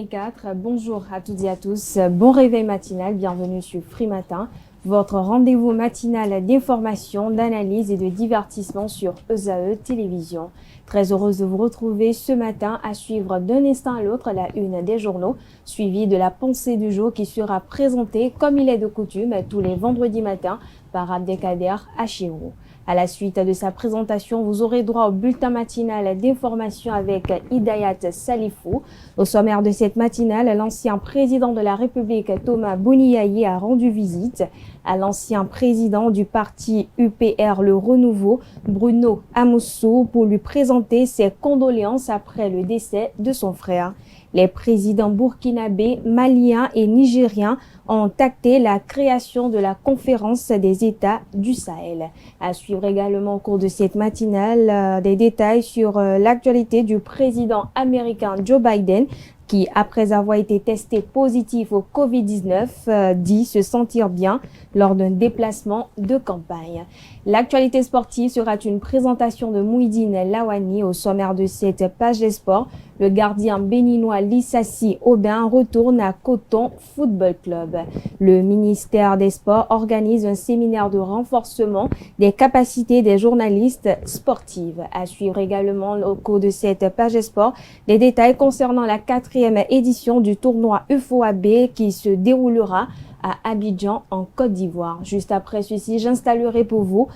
2024. Bonjour à toutes et à tous. Bon réveil matinal. Bienvenue sur Free Matin, votre rendez-vous matinal d'information, d'analyse et de divertissement sur ESAE Télévision. Très heureuse de vous retrouver ce matin à suivre d'un instant à l'autre la une des journaux, suivie de la pensée du jour qui sera présentée comme il est de coutume tous les vendredis matins par Abdelkader Hachirou. À la suite de sa présentation, vous aurez droit au bulletin matinal d'information avec Hidayat Salifou. Au sommaire de cette matinale, l'ancien président de la République, Thomas Boniaye, a rendu visite à l'ancien président du parti UPR Le Renouveau, Bruno Amoussou, pour lui présenter ses condoléances après le décès de son frère. Les présidents burkinabés, maliens et nigériens ont acté la création de la conférence des États du Sahel. À suivre également au cours de cette matinale des détails sur l'actualité du président américain Joe Biden qui, après avoir été testé positif au Covid-19, dit se sentir bien lors d'un déplacement de campagne. L'actualité sportive sera une présentation de Mouhidine Lawani au sommaire de cette page des sports. Le gardien béninois Lissassi Aubin retourne à Coton Football Club. Le ministère des Sports organise un séminaire de renforcement des capacités des journalistes sportifs. À suivre également au cours de cette page des sports des détails concernant la 4e édition du tournoi UFOAB qui se déroulera à Abidjan en Côte d'Ivoire. Juste après ceci, j'installerai pour vous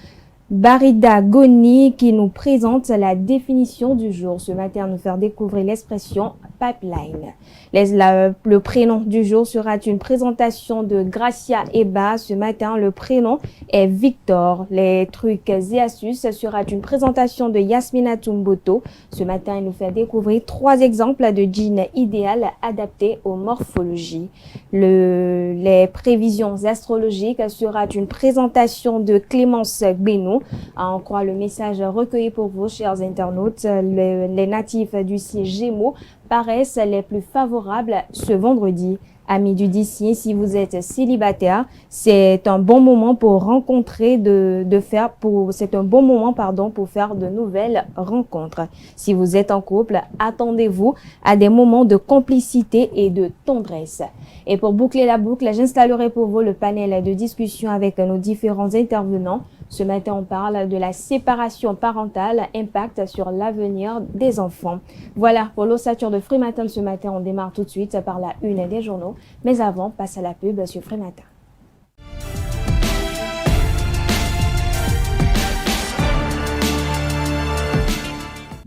Barida Goni qui nous présente la définition du jour. Ce matin, nous faire découvrir l'expression pipeline. Le prénom du jour sera une présentation de Gracia Eba. Ce matin, le prénom est Victor. Les trucs et astuces sera une présentation de Yasmina Tumboto. Ce matin, il nous fait découvrir 3 exemples de jeans idéal adaptés aux morphologies. Les prévisions astrologiques sera une présentation de Clémence Benou. À en croire le message recueilli pour vous, chers internautes, les natifs du signe Gémeaux paraissent les plus favorables ce vendredi. Amis du DC, si vous êtes célibataire, c'est un bon moment pour rencontrer, c'est un bon moment, pour faire de nouvelles rencontres. Si vous êtes en couple, attendez-vous à des moments de complicité et de tendresse. Et pour boucler la boucle, j'installerai pour vous le panel de discussion avec nos différents intervenants. Ce matin, on parle de la séparation parentale, impact sur l'avenir des enfants. Voilà pour l'ossature de Free Matin de ce matin. On démarre tout de suite par la une des journaux. Mais avant, passe à la pub sur Free Matin.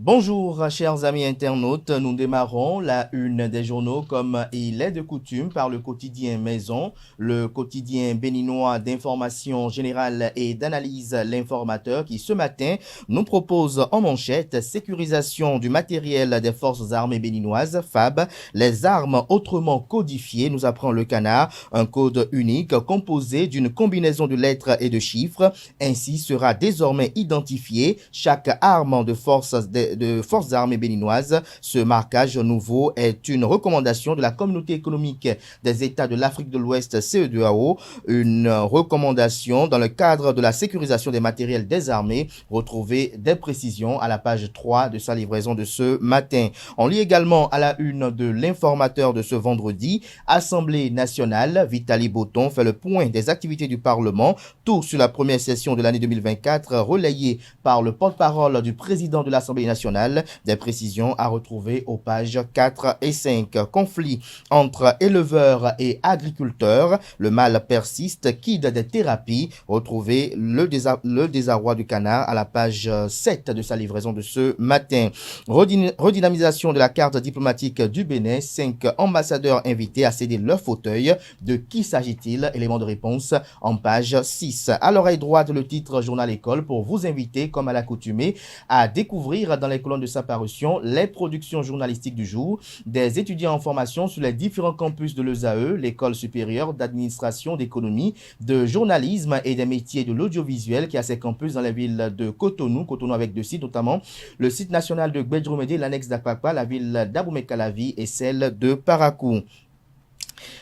Bonjour chers amis internautes, nous démarrons la une des journaux comme il est de coutume par le quotidien Maison, le quotidien béninois d'information générale et d'analyse L'Informateur qui ce matin nous propose en manchette sécurisation du matériel des forces armées béninoises, FAB, les armes autrement codifiées, nous apprend le Canard, un code unique composé d'une combinaison de lettres et de chiffres, ainsi sera désormais identifié chaque arme de forces armées béninoises. Ce marquage nouveau est une recommandation de la Communauté économique des États de l'Afrique de l'Ouest CEDEAO, une recommandation dans le cadre de la sécurisation des matériels des armées. Retrouvez des précisions à la page 3 de sa livraison de ce matin. On lit également à la une de l'Informateur de ce vendredi, Assemblée nationale, Vitali Botton fait le point des activités du Parlement, tout sur la première session de l'année 2024, relayé par le porte-parole du président de l'Assemblée nationale. Des précisions à retrouver aux pages 4 et 5. Conflit entre éleveurs et agriculteurs. Le mal persiste. Guide des thérapies. Retrouvez le désarroi du Canard à la page 7 de sa livraison de ce matin. Redynamisation de la carte diplomatique du Bénin. 5 ambassadeurs invités à céder leur fauteuil. De qui s'agit-il? Élément de réponse en page 6. À l'oreille droite, le titre Journal École pour vous inviter, comme à l'accoutumée, à découvrir dans les colonnes de sa parution les productions journalistiques du jour, des étudiants en formation sur les différents campus de l'ESAE, l'école supérieure d'administration, d'économie, de journalisme et des métiers de l'audiovisuel qui a ses campus dans la ville de Cotonou avec 2 sites, notamment le site national de Gbedjoumédé, l'annexe d'Akpakpa, la ville d'Abomey-Calavi et celle de Parakou.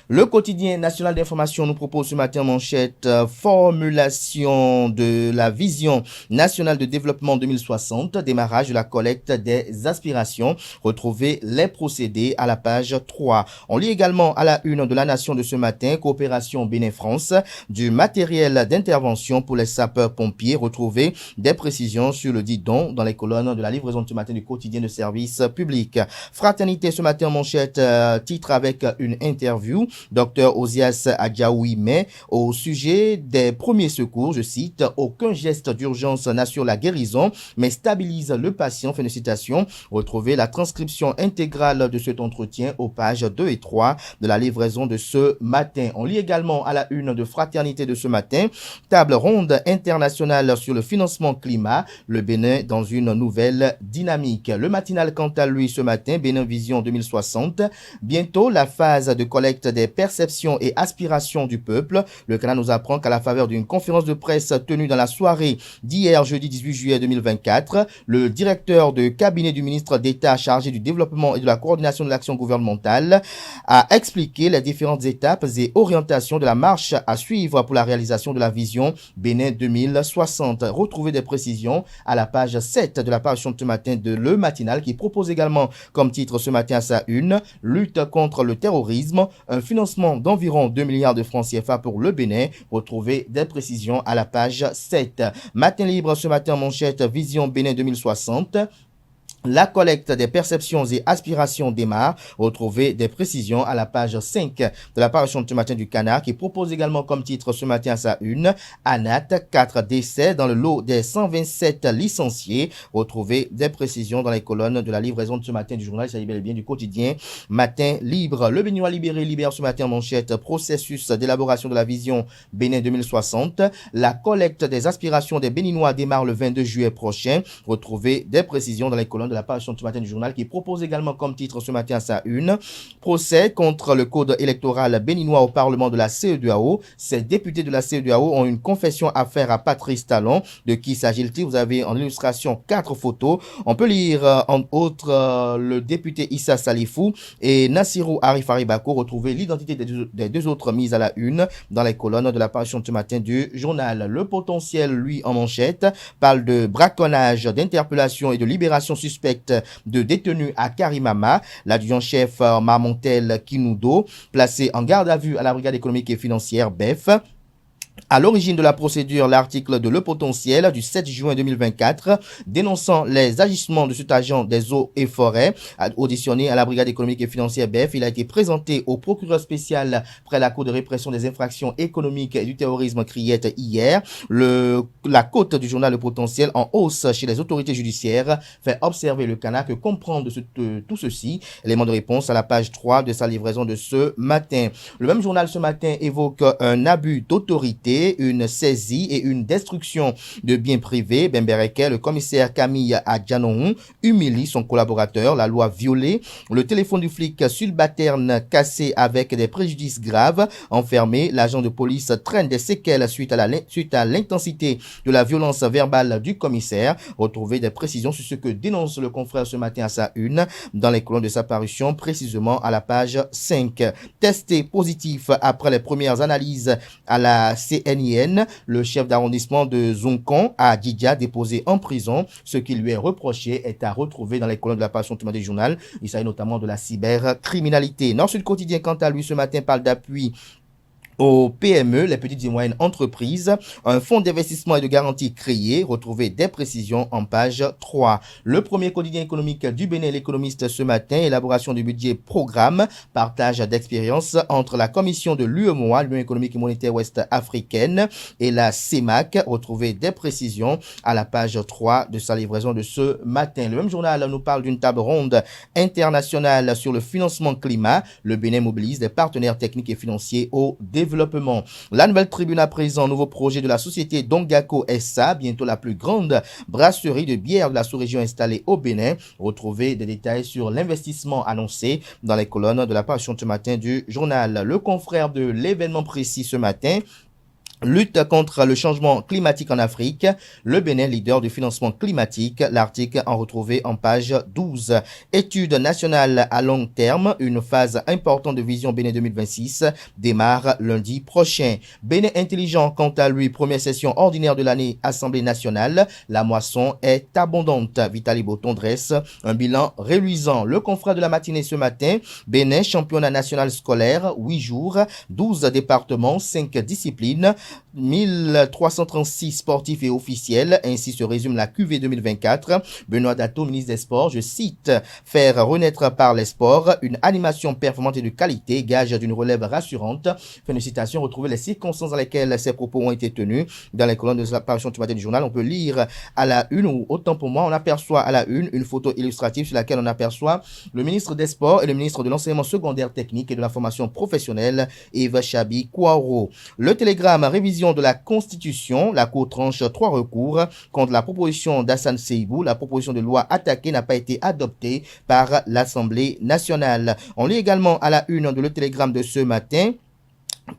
Le quotidien national d'information nous propose ce matin en manchette formulation de la vision nationale de développement 2060, démarrage de la collecte des aspirations. Retrouvez les procédés à la page 3. On lit également à la une de la Nation de ce matin, coopération Bénin-France, du matériel d'intervention pour les sapeurs-pompiers. Retrouvez des précisions sur le dit don dans les colonnes de la livraison de ce matin du quotidien de service public. Fraternité ce matin en manchette, titre avec une interview. Dr Osias Adjaouime au sujet des premiers secours, je cite, aucun geste d'urgence n'assure la guérison, mais stabilise le patient, fin de citation. Retrouvez la transcription intégrale de cet entretien aux pages 2 et 3 de la livraison de ce matin. On lit également à la une de Fraternité de ce matin, table ronde internationale sur le financement climat, le Bénin dans une nouvelle dynamique. Le matinal quant à lui ce matin, Bénin Vision 2060, bientôt la phase de collecte des perceptions et aspirations du peuple. Le Canada nous apprend qu'à la faveur d'une conférence de presse tenue dans la soirée d'hier, jeudi 18 juillet 2024, le directeur de cabinet du ministre d'État chargé du développement et de la coordination de l'action gouvernementale a expliqué les différentes étapes et orientations de la marche à suivre pour la réalisation de la vision Bénin 2060. Retrouvez des précisions à la page 7 de la parution de ce matin de Le Matinal qui propose également comme titre ce matin à sa une, lutte contre le terrorisme, un financement d'environ 2 milliards de francs CFA pour le Bénin. Retrouvez des précisions à la page 7. Matin libre ce matin en manchette, Vision Bénin 2060. La collecte des perceptions et aspirations démarre. Retrouvez des précisions à la page 5 de la parution de ce matin du Canard qui propose également comme titre ce matin à sa une, ANAT, 4 décès dans le lot des 127 licenciés. Retrouvez des précisions dans les colonnes de la livraison de ce matin du journal. Il s'agit bel et bien du quotidien Matin Libre. Le Béninois libéré libère ce matin en manchette, processus d'élaboration de la vision Bénin 2060. La collecte des aspirations des Béninois démarre le 22 juillet prochain. Retrouvez des précisions dans les colonnes de la parution de ce matin du journal qui propose également comme titre ce matin à sa une, procès contre le code électoral béninois au Parlement de la CEDEAO. Ces députés de la CEDEAO ont une confession à faire à Patrice Talon. De qui s'agit-il? Vous avez en illustration 4 photos. On peut lire entre autres le député Issa Salifou et Nassirou Arif Aribako. Retrouvez l'identité des deux autres mises à la une dans les colonnes de la parution de ce matin du journal. Le potentiel, lui, en manchette, parle de braconnage, d'interpellation et de libération suspecte de détenus à Karimama. L'adjudant-chef Marmontel Kinoudo, placé en garde à vue à la brigade économique et financière BEF. À l'origine de la procédure, l'article de Le Potentiel du 7 juin 2024 dénonçant les agissements de cet agent des eaux et forêts auditionné à la brigade économique et financière BF, il a été présenté au procureur spécial près la Cour de répression des infractions économiques et du terrorisme Criette hier. La cote du journal Le Potentiel en hausse chez les autorités judiciaires fait observer le Canard que comprendre tout ceci. Élément de réponse à la page 3 de sa livraison de ce matin. Le même journal ce matin évoque un abus d'autorité, une saisie et une destruction de biens privés. Bembereke, le commissaire Camille Adjanoun, humilie son collaborateur, la loi violée, le téléphone du flic subalterne cassé avec des préjudices graves, enfermé, l'agent de police traîne des séquelles suite à l'intensité de la violence verbale du commissaire. Retrouvez des précisions sur ce que dénonce le confrère ce matin à sa une dans les colonnes de sa parution, précisément à la page 5. Testé positif après les premières analyses à la CNIN, le chef d'arrondissement de Zonkon à Djidja déposé en prison. Ce qui lui est reproché est à retrouver dans les colonnes de la parution du journal. Il s'agit notamment de la cybercriminalité. Nord Sud Quotidien, quant à lui, ce matin parle d'appui aux PME, les petites et moyennes entreprises, un fonds d'investissement et de garantie créé. Retrouvez des précisions en page 3. Le premier quotidien économique du Bénin, l'économiste ce matin, élaboration du budget programme, partage d'expérience entre la commission de l'UEMOA, l'Union économique et monétaire ouest africaine, et la CEMAC. Retrouvez des précisions à la page 3 de sa livraison de ce matin. Le même journal nous parle d'une table ronde internationale sur le financement climat. Le Bénin mobilise des partenaires techniques et financiers au développement. La Nouvelle Tribune à présent, nouveau projet de la société Dongako SA, bientôt la plus grande brasserie de bière de la sous-région installée au Bénin. Retrouvez des détails sur l'investissement annoncé dans les colonnes de la parution de ce matin du journal. Le confrère de l'événement précis ce matin Lutte contre le changement climatique en Afrique, le Bénin leader du financement climatique, l'article en retrouvé en page 12. Étude nationale à long terme, une phase importante de vision Bénin 2026 démarre lundi prochain. Bénin intelligent, quant à lui, première session ordinaire de l'année Assemblée nationale, la moisson est abondante. Vitali Boton dresse un bilan reluisant. Le confrère de la matinée ce matin, Bénin championnat national scolaire, 8 jours, 12 départements, 5 disciplines, 1336 sportifs et officiels, ainsi se résume la QV 2024. Benoît Dato, ministre des Sports, je cite, « Faire renaître par les sports une animation performante et de qualité, gage d'une relève rassurante ». Fin de citation, retrouver les circonstances dans lesquelles ces propos ont été tenus dans les colonnes de la parution du matin du journal. On peut lire à la une, ou autant pour moi, on aperçoit à la une photo illustrative sur laquelle on aperçoit le ministre des Sports et le ministre de l'Enseignement secondaire technique et de la formation professionnelle, Eva Chabi Kouaro. Le télégramme révision de la Constitution, la Cour tranche 3 recours contre la proposition d'Hassan Seibou. La proposition de loi attaquée n'a pas été adoptée par l'Assemblée nationale. On lit également à la une de Le Télégramme de ce matin.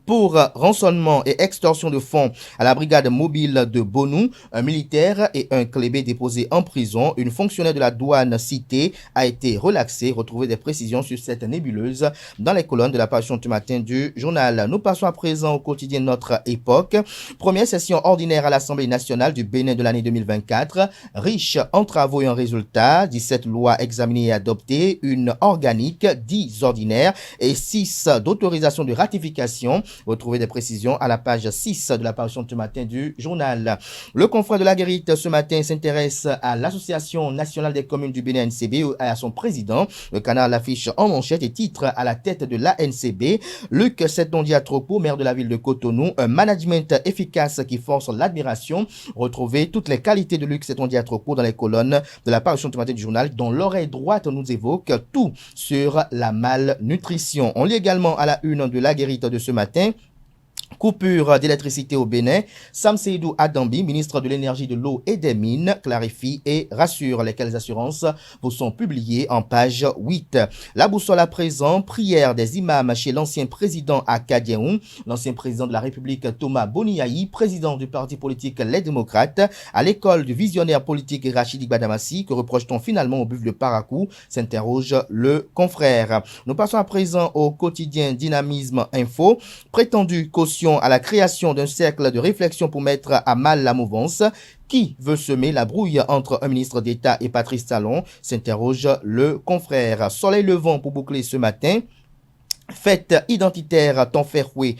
Pour rançonnement et extorsion de fonds à la brigade mobile de Bonou, un militaire et un clébé déposés en prison. Une fonctionnaire de la douane citée a été relaxée. Retrouvez des précisions sur cette nébuleuse dans les colonnes de la parution du matin du journal. Nous passons à présent au quotidien Notre Époque. Première session ordinaire à l'Assemblée nationale du Bénin de l'année 2024. Riche en travaux et en résultats. 17 lois examinées et adoptées. Une organique, 10 ordinaires et 6 d'autorisation de ratification. Retrouvez des précisions à la page 6 de la parution du matin du journal. Le confrère de la Guérite ce matin s'intéresse à l'Association nationale des communes du Bénin NCB et à son président. Le canard l'affiche en manchette et titre à la tête de l'ANCB. Luc Setondia-Tropo, maire de la ville de Cotonou, un management efficace qui force l'admiration. Retrouvez toutes les qualités de Luc Setondia-Tropo dans les colonnes de la parution du matin du journal, dont l'oreille droite nous évoque tout sur la malnutrition. On lit également à la une de la Guérite de ce matin. Coupure d'électricité au Bénin. Sam Seydou Adambi, ministre de l'énergie, de l'eau et des mines, clarifie et rassure. Lesquelles assurances vous sont publiées en page 8. La boussole à présent, prière des imams chez l'ancien président Akadieou, l'ancien président de la République Thomas Boniaï, président du parti politique Les Démocrates, à l'école du visionnaire politique Rachid Badamassi. Que reproche-t-on finalement au buffle de Parakou, s'interroge le confrère. Nous passons à présent au quotidien Dynamisme Info. Prétendue caution à la création d'un cercle de réflexion pour mettre à mal la mouvance. Qui veut semer la brouille entre un ministre d'État et Patrice Talon, s'interroge le confrère. Soleil levant pour boucler ce matin. Fête identitaire Tonferhoué,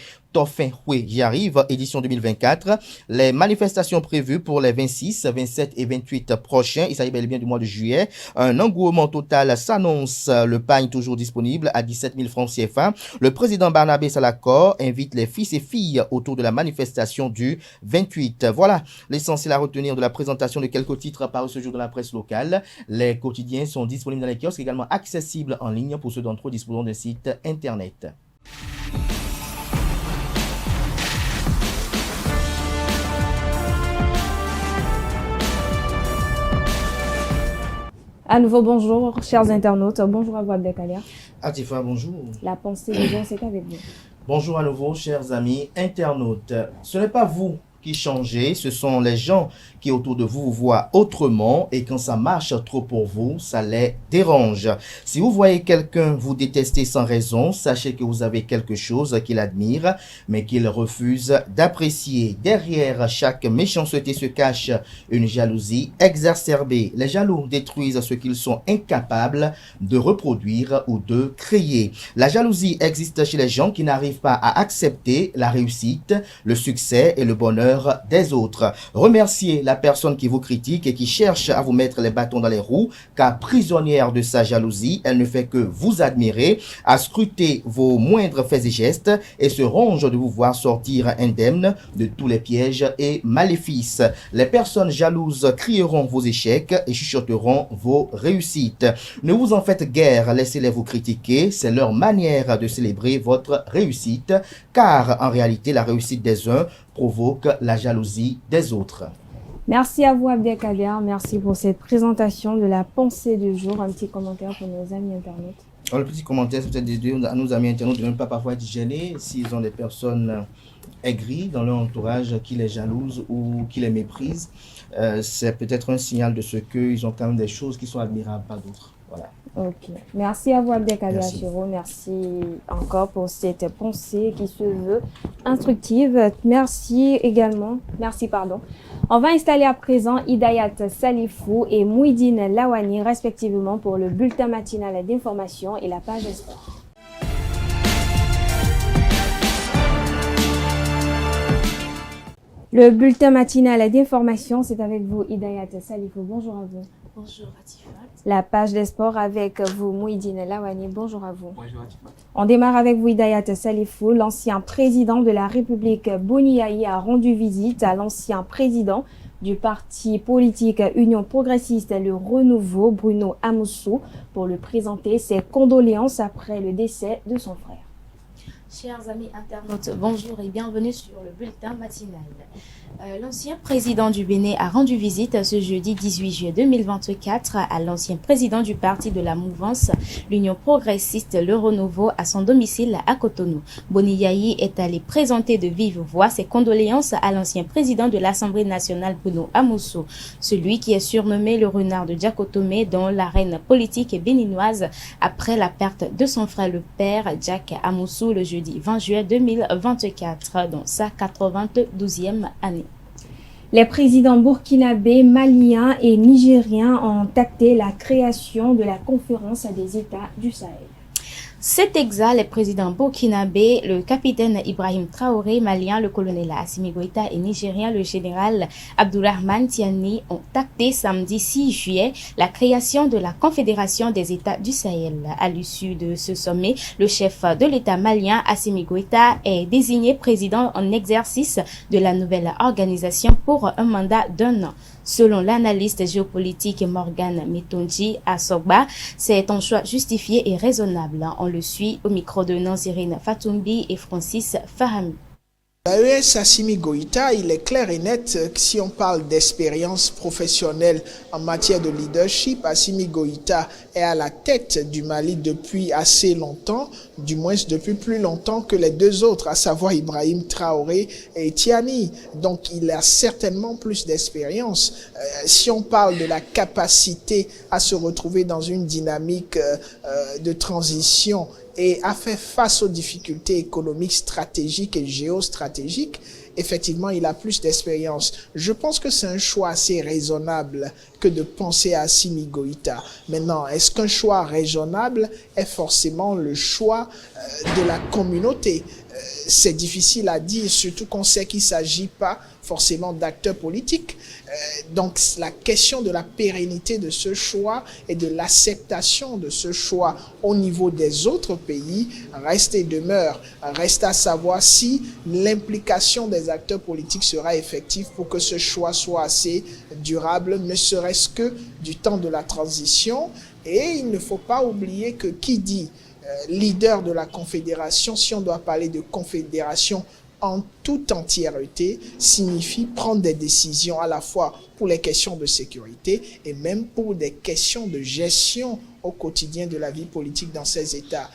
j'y arrive, édition 2024. Les manifestations prévues pour les 26, 27 et 28 prochains. Il s'agit bel et bien du mois de juillet. Un engouement total s'annonce. Le pagne toujours disponible à 17 000 francs CFA. Le président Barnabé Salakor invite les fils et filles autour de la manifestation du 28. Voilà l'essentiel à retenir de la présentation de quelques titres parus ce jour dans la presse locale. Les quotidiens sont disponibles dans les kiosques, également accessibles en ligne pour ceux d'entre eux disposant d'un site internet. À nouveau, bonjour, chers internautes. Bonjour à vous, Abdelkader. Atifa, bonjour. La pensée des gens, c'est avec vous. Bonjour à nouveau, chers amis internautes. Ce n'est pas vous qui changez, ce sont les gens qui autour de vous voient autrement et quand ça marche trop pour vous, ça les dérange. Si vous voyez quelqu'un vous détester sans raison, sachez que vous avez quelque chose qu'il admire, mais qu'il refuse d'apprécier. Derrière chaque méchanceté se cache une jalousie exacerbée. Les jaloux détruisent ce qu'ils sont incapables de reproduire ou de créer. La jalousie existe chez les gens qui n'arrivent pas à accepter la réussite, le succès et le bonheur des autres. Remerciez la personne qui vous critique et qui cherche à vous mettre les bâtons dans les roues, car prisonnière de sa jalousie, elle ne fait que vous admirer, à scruter vos moindres faits et gestes et se ronge de vous voir sortir indemne de tous les pièges et maléfices. Les personnes jalouses crieront vos échecs et chuchoteront vos réussites. Ne vous en faites guère, laissez-les vous critiquer, c'est leur manière de célébrer votre réussite, car en réalité la réussite des uns provoque la jalousie des autres. Merci à vous, Abdelkader. Merci pour cette présentation de la pensée du jour. Un petit commentaire pour nos amis internautes. Alors, le petit commentaire, c'est peut-être à nos amis internautes de ne pas parfois être gênés s'ils ont des personnes aigris dans leur entourage, qui les jalousent ou qui les méprisent, c'est peut-être un signal de ce qu'ils ont quand même des choses qui sont admirables par d'autres. Voilà. Ok. Merci à vous, Abdelkader Merci. Achiro. Merci encore pour cette pensée qui se veut instructive. Merci également. Merci, pardon. On va installer à présent Hidayat Salifou et Mouhidine Lawani, respectivement, pour le bulletin matinal d'information et la page sport. Le bulletin matinal d'information, c'est avec vous, Hidayat Salifou. Bonjour à vous. Bonjour Atifat. La page des sports avec vous, Mouhidine Lawani. Bonjour à vous. Bonjour Atifat. On démarre avec vous, Hidayat Salifou. L'ancien président de la République Boniaï a rendu visite à l'ancien président du parti politique Union progressiste Le Renouveau, Bruno Amoussou, pour lui présenter ses condoléances après le décès de son frère. Chers amis internautes, bonjour et bienvenue sur le bulletin matinal. L'ancien président du Bénin a rendu visite ce jeudi 18 juillet 2024 à l'ancien président du parti de la mouvance, l'Union progressiste Le Renouveau, à son domicile à Cotonou. Boniaï est allé présenter de vive voix ses condoléances à l'ancien président de l'Assemblée nationale Bruno Amoussou, celui qui est surnommé le renard de Diakotomé dans l'arène politique béninoise après la perte de son frère le père Jack Amoussou le jeudi 20 juillet 2024 dans sa 92e année. Les présidents burkinabés, maliens et nigériens ont acté la création de la conférence des États du Sahel. C'est exact, les présidents burkinabés, le capitaine Ibrahim Traoré, malien, le colonel Assimi Goïta et nigérien, le général Abdourahmane Tiani ont acté samedi 6 juillet la création de la Confédération des États du Sahel. À l'issue de ce sommet, le chef de l'État malien, Assimi Goïta, est désigné président en exercice de la nouvelle organisation pour un mandat d'1 an. Selon l'analyste géopolitique Morgan Metonji Asogba, c'est un choix justifié et raisonnable. On le suit au micro de Nanzirine Fatoumbi et Francis Fahami. L'AES Assimi Goïta, il est clair et net que si on parle d'expérience professionnelle en matière de leadership, Assimi Goïta est à la tête du Mali depuis assez longtemps, du moins depuis plus longtemps que les deux autres, à savoir Ibrahim Traoré et Tiani. Donc il a certainement plus d'expérience. Si on parle de la capacité à se retrouver dans une dynamique de transition et a fait face aux difficultés économiques, stratégiques et géostratégiques, effectivement, il a plus d'expérience. Je pense que c'est un choix assez raisonnable que de penser à Assimi Goïta. Maintenant, est-ce qu'un choix raisonnable est forcément le choix de la communauté? C'est difficile à dire, surtout qu'on sait qu'il ne s'agit pas forcément d'acteurs politiques. Donc la question de la pérennité de ce choix et de l'acceptation de ce choix au niveau des autres pays reste et demeure. Reste à savoir si l'implication des acteurs politiques sera effective pour que ce choix soit assez durable, ne serait-ce que du temps de la transition. Et il ne faut pas oublier que qui dit leader de la confédération, si on doit parler de confédération en toute entièreté, signifie prendre des décisions à la fois pour les questions de sécurité et même pour des questions de gestion au quotidien de la vie politique dans ces États.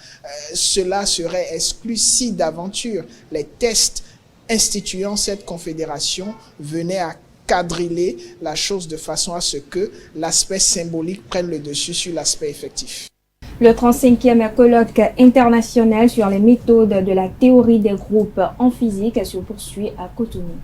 Cela serait exclu si d'aventure les tests instituant cette confédération venaient à quadriller la chose de façon à ce que l'aspect symbolique prenne le dessus sur l'aspect effectif. Le 35e colloque international sur les méthodes de la théorie des groupes en physique se poursuit à Cotonou.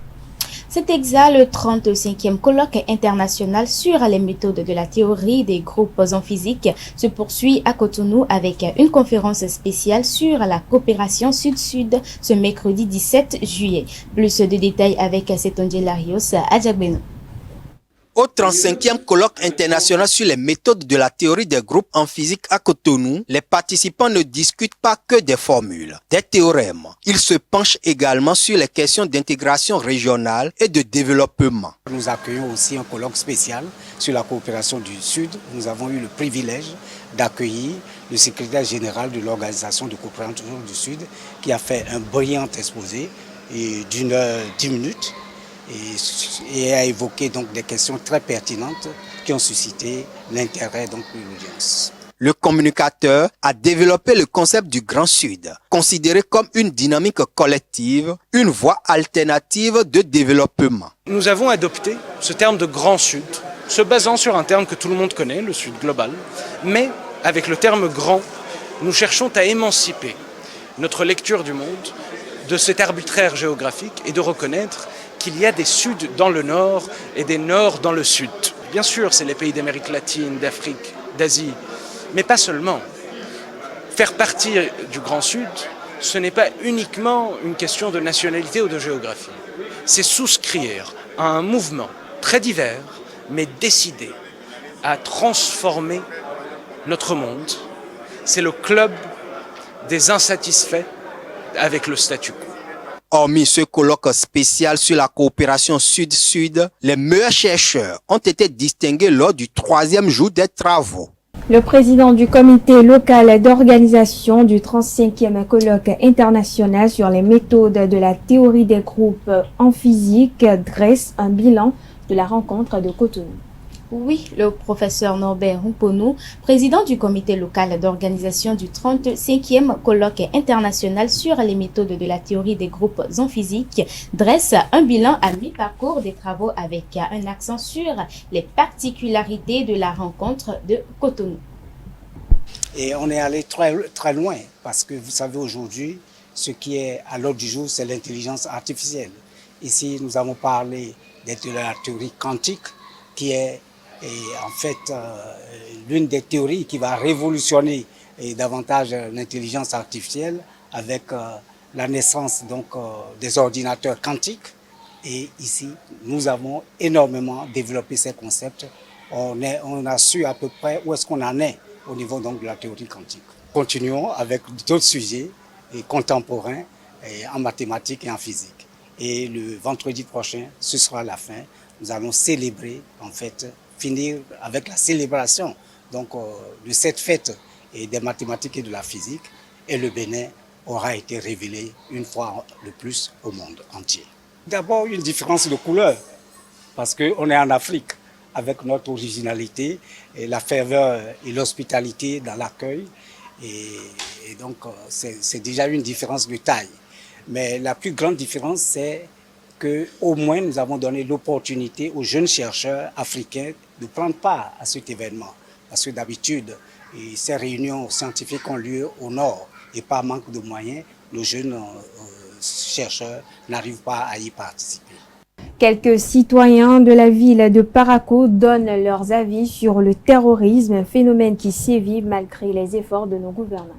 C'est exact, le 35e colloque international sur les méthodes de la théorie des groupes en physique se poursuit à Cotonou avec une conférence spéciale sur la coopération sud-sud ce mercredi 17 juillet. Plus de détails avec Setonje Larios à Djagbeno. Au 35e colloque international sur les méthodes de la théorie des groupes en physique à Cotonou, les participants ne discutent pas que des formules, des théorèmes. Ils se penchent également sur les questions d'intégration régionale et de développement. Nous accueillons aussi un colloque spécial sur la coopération du Sud. Nous avons eu le privilège d'accueillir le secrétaire général de l'Organisation de coopération du Sud qui a fait un brillant exposé d'une heure 10 minutes. Et a évoqué donc des questions très pertinentes qui ont suscité l'intérêt de l'audience. Le communicateur a développé le concept du Grand Sud, considéré comme une dynamique collective, une voie alternative de développement. Nous avons adopté ce terme de Grand Sud, se basant sur un terme que tout le monde connaît, le Sud global, mais avec le terme grand, nous cherchons à émanciper notre lecture du monde de cet arbitraire géographique et de reconnaître qu'il y a des Suds dans le Nord et des Nords dans le Sud. Bien sûr, c'est les pays d'Amérique latine, d'Afrique, d'Asie, mais pas seulement. Faire partie du Grand Sud, ce n'est pas uniquement une question de nationalité ou de géographie. C'est souscrire à un mouvement très divers, mais décidé à transformer notre monde. C'est le club des insatisfaits avec le statu quo. Hormis ce colloque spécial sur la coopération Sud-Sud, les meilleurs chercheurs ont été distingués lors du 3e jour des travaux. Le président du comité local d'organisation du 35e colloque international sur les méthodes de la théorie des groupes en physique dresse un bilan de la rencontre de Cotonou. Oui, le professeur Norbert Humponou, président du comité local d'organisation du 35e colloque international sur les méthodes de la théorie des groupes en physique, dresse un bilan à mi-parcours des travaux avec un accent sur les particularités de la rencontre de Cotonou. Et on est allé très loin parce que vous savez aujourd'hui, ce qui est à l'ordre du jour, c'est l'intelligence artificielle. Ici, nous avons parlé de la théorie quantique qui est en fait l'une des théories qui va révolutionner davantage l'intelligence artificielle avec la naissance donc des ordinateurs quantiques. Et ici, nous avons énormément développé ces concepts. On a su à peu près où est-ce qu'on en est au niveau donc de la théorie quantique. Continuons avec d'autres sujets contemporains en mathématiques et en physique. Et le vendredi prochain, ce sera la fin. Nous allons célébrer en fait finir avec la célébration donc, de cette fête des mathématiques et de la physique. Et le Bénin aura été révélé une fois de plus au monde entier. D'abord, une différence de couleur, parce qu'on est en Afrique, avec notre originalité, et la ferveur et l'hospitalité dans l'accueil. Et donc, c'est déjà une différence de taille. Mais la plus grande différence, c'est qu'au moins nous avons donné l'opportunité aux jeunes chercheurs africains de prendre part à cet événement. Parce que d'habitude, ces réunions scientifiques ont lieu au nord et par manque de moyens, nos jeunes chercheurs n'arrivent pas à y participer. Quelques citoyens de la ville de Parakou donnent leurs avis sur le terrorisme, un phénomène qui sévit malgré les efforts de nos gouvernants.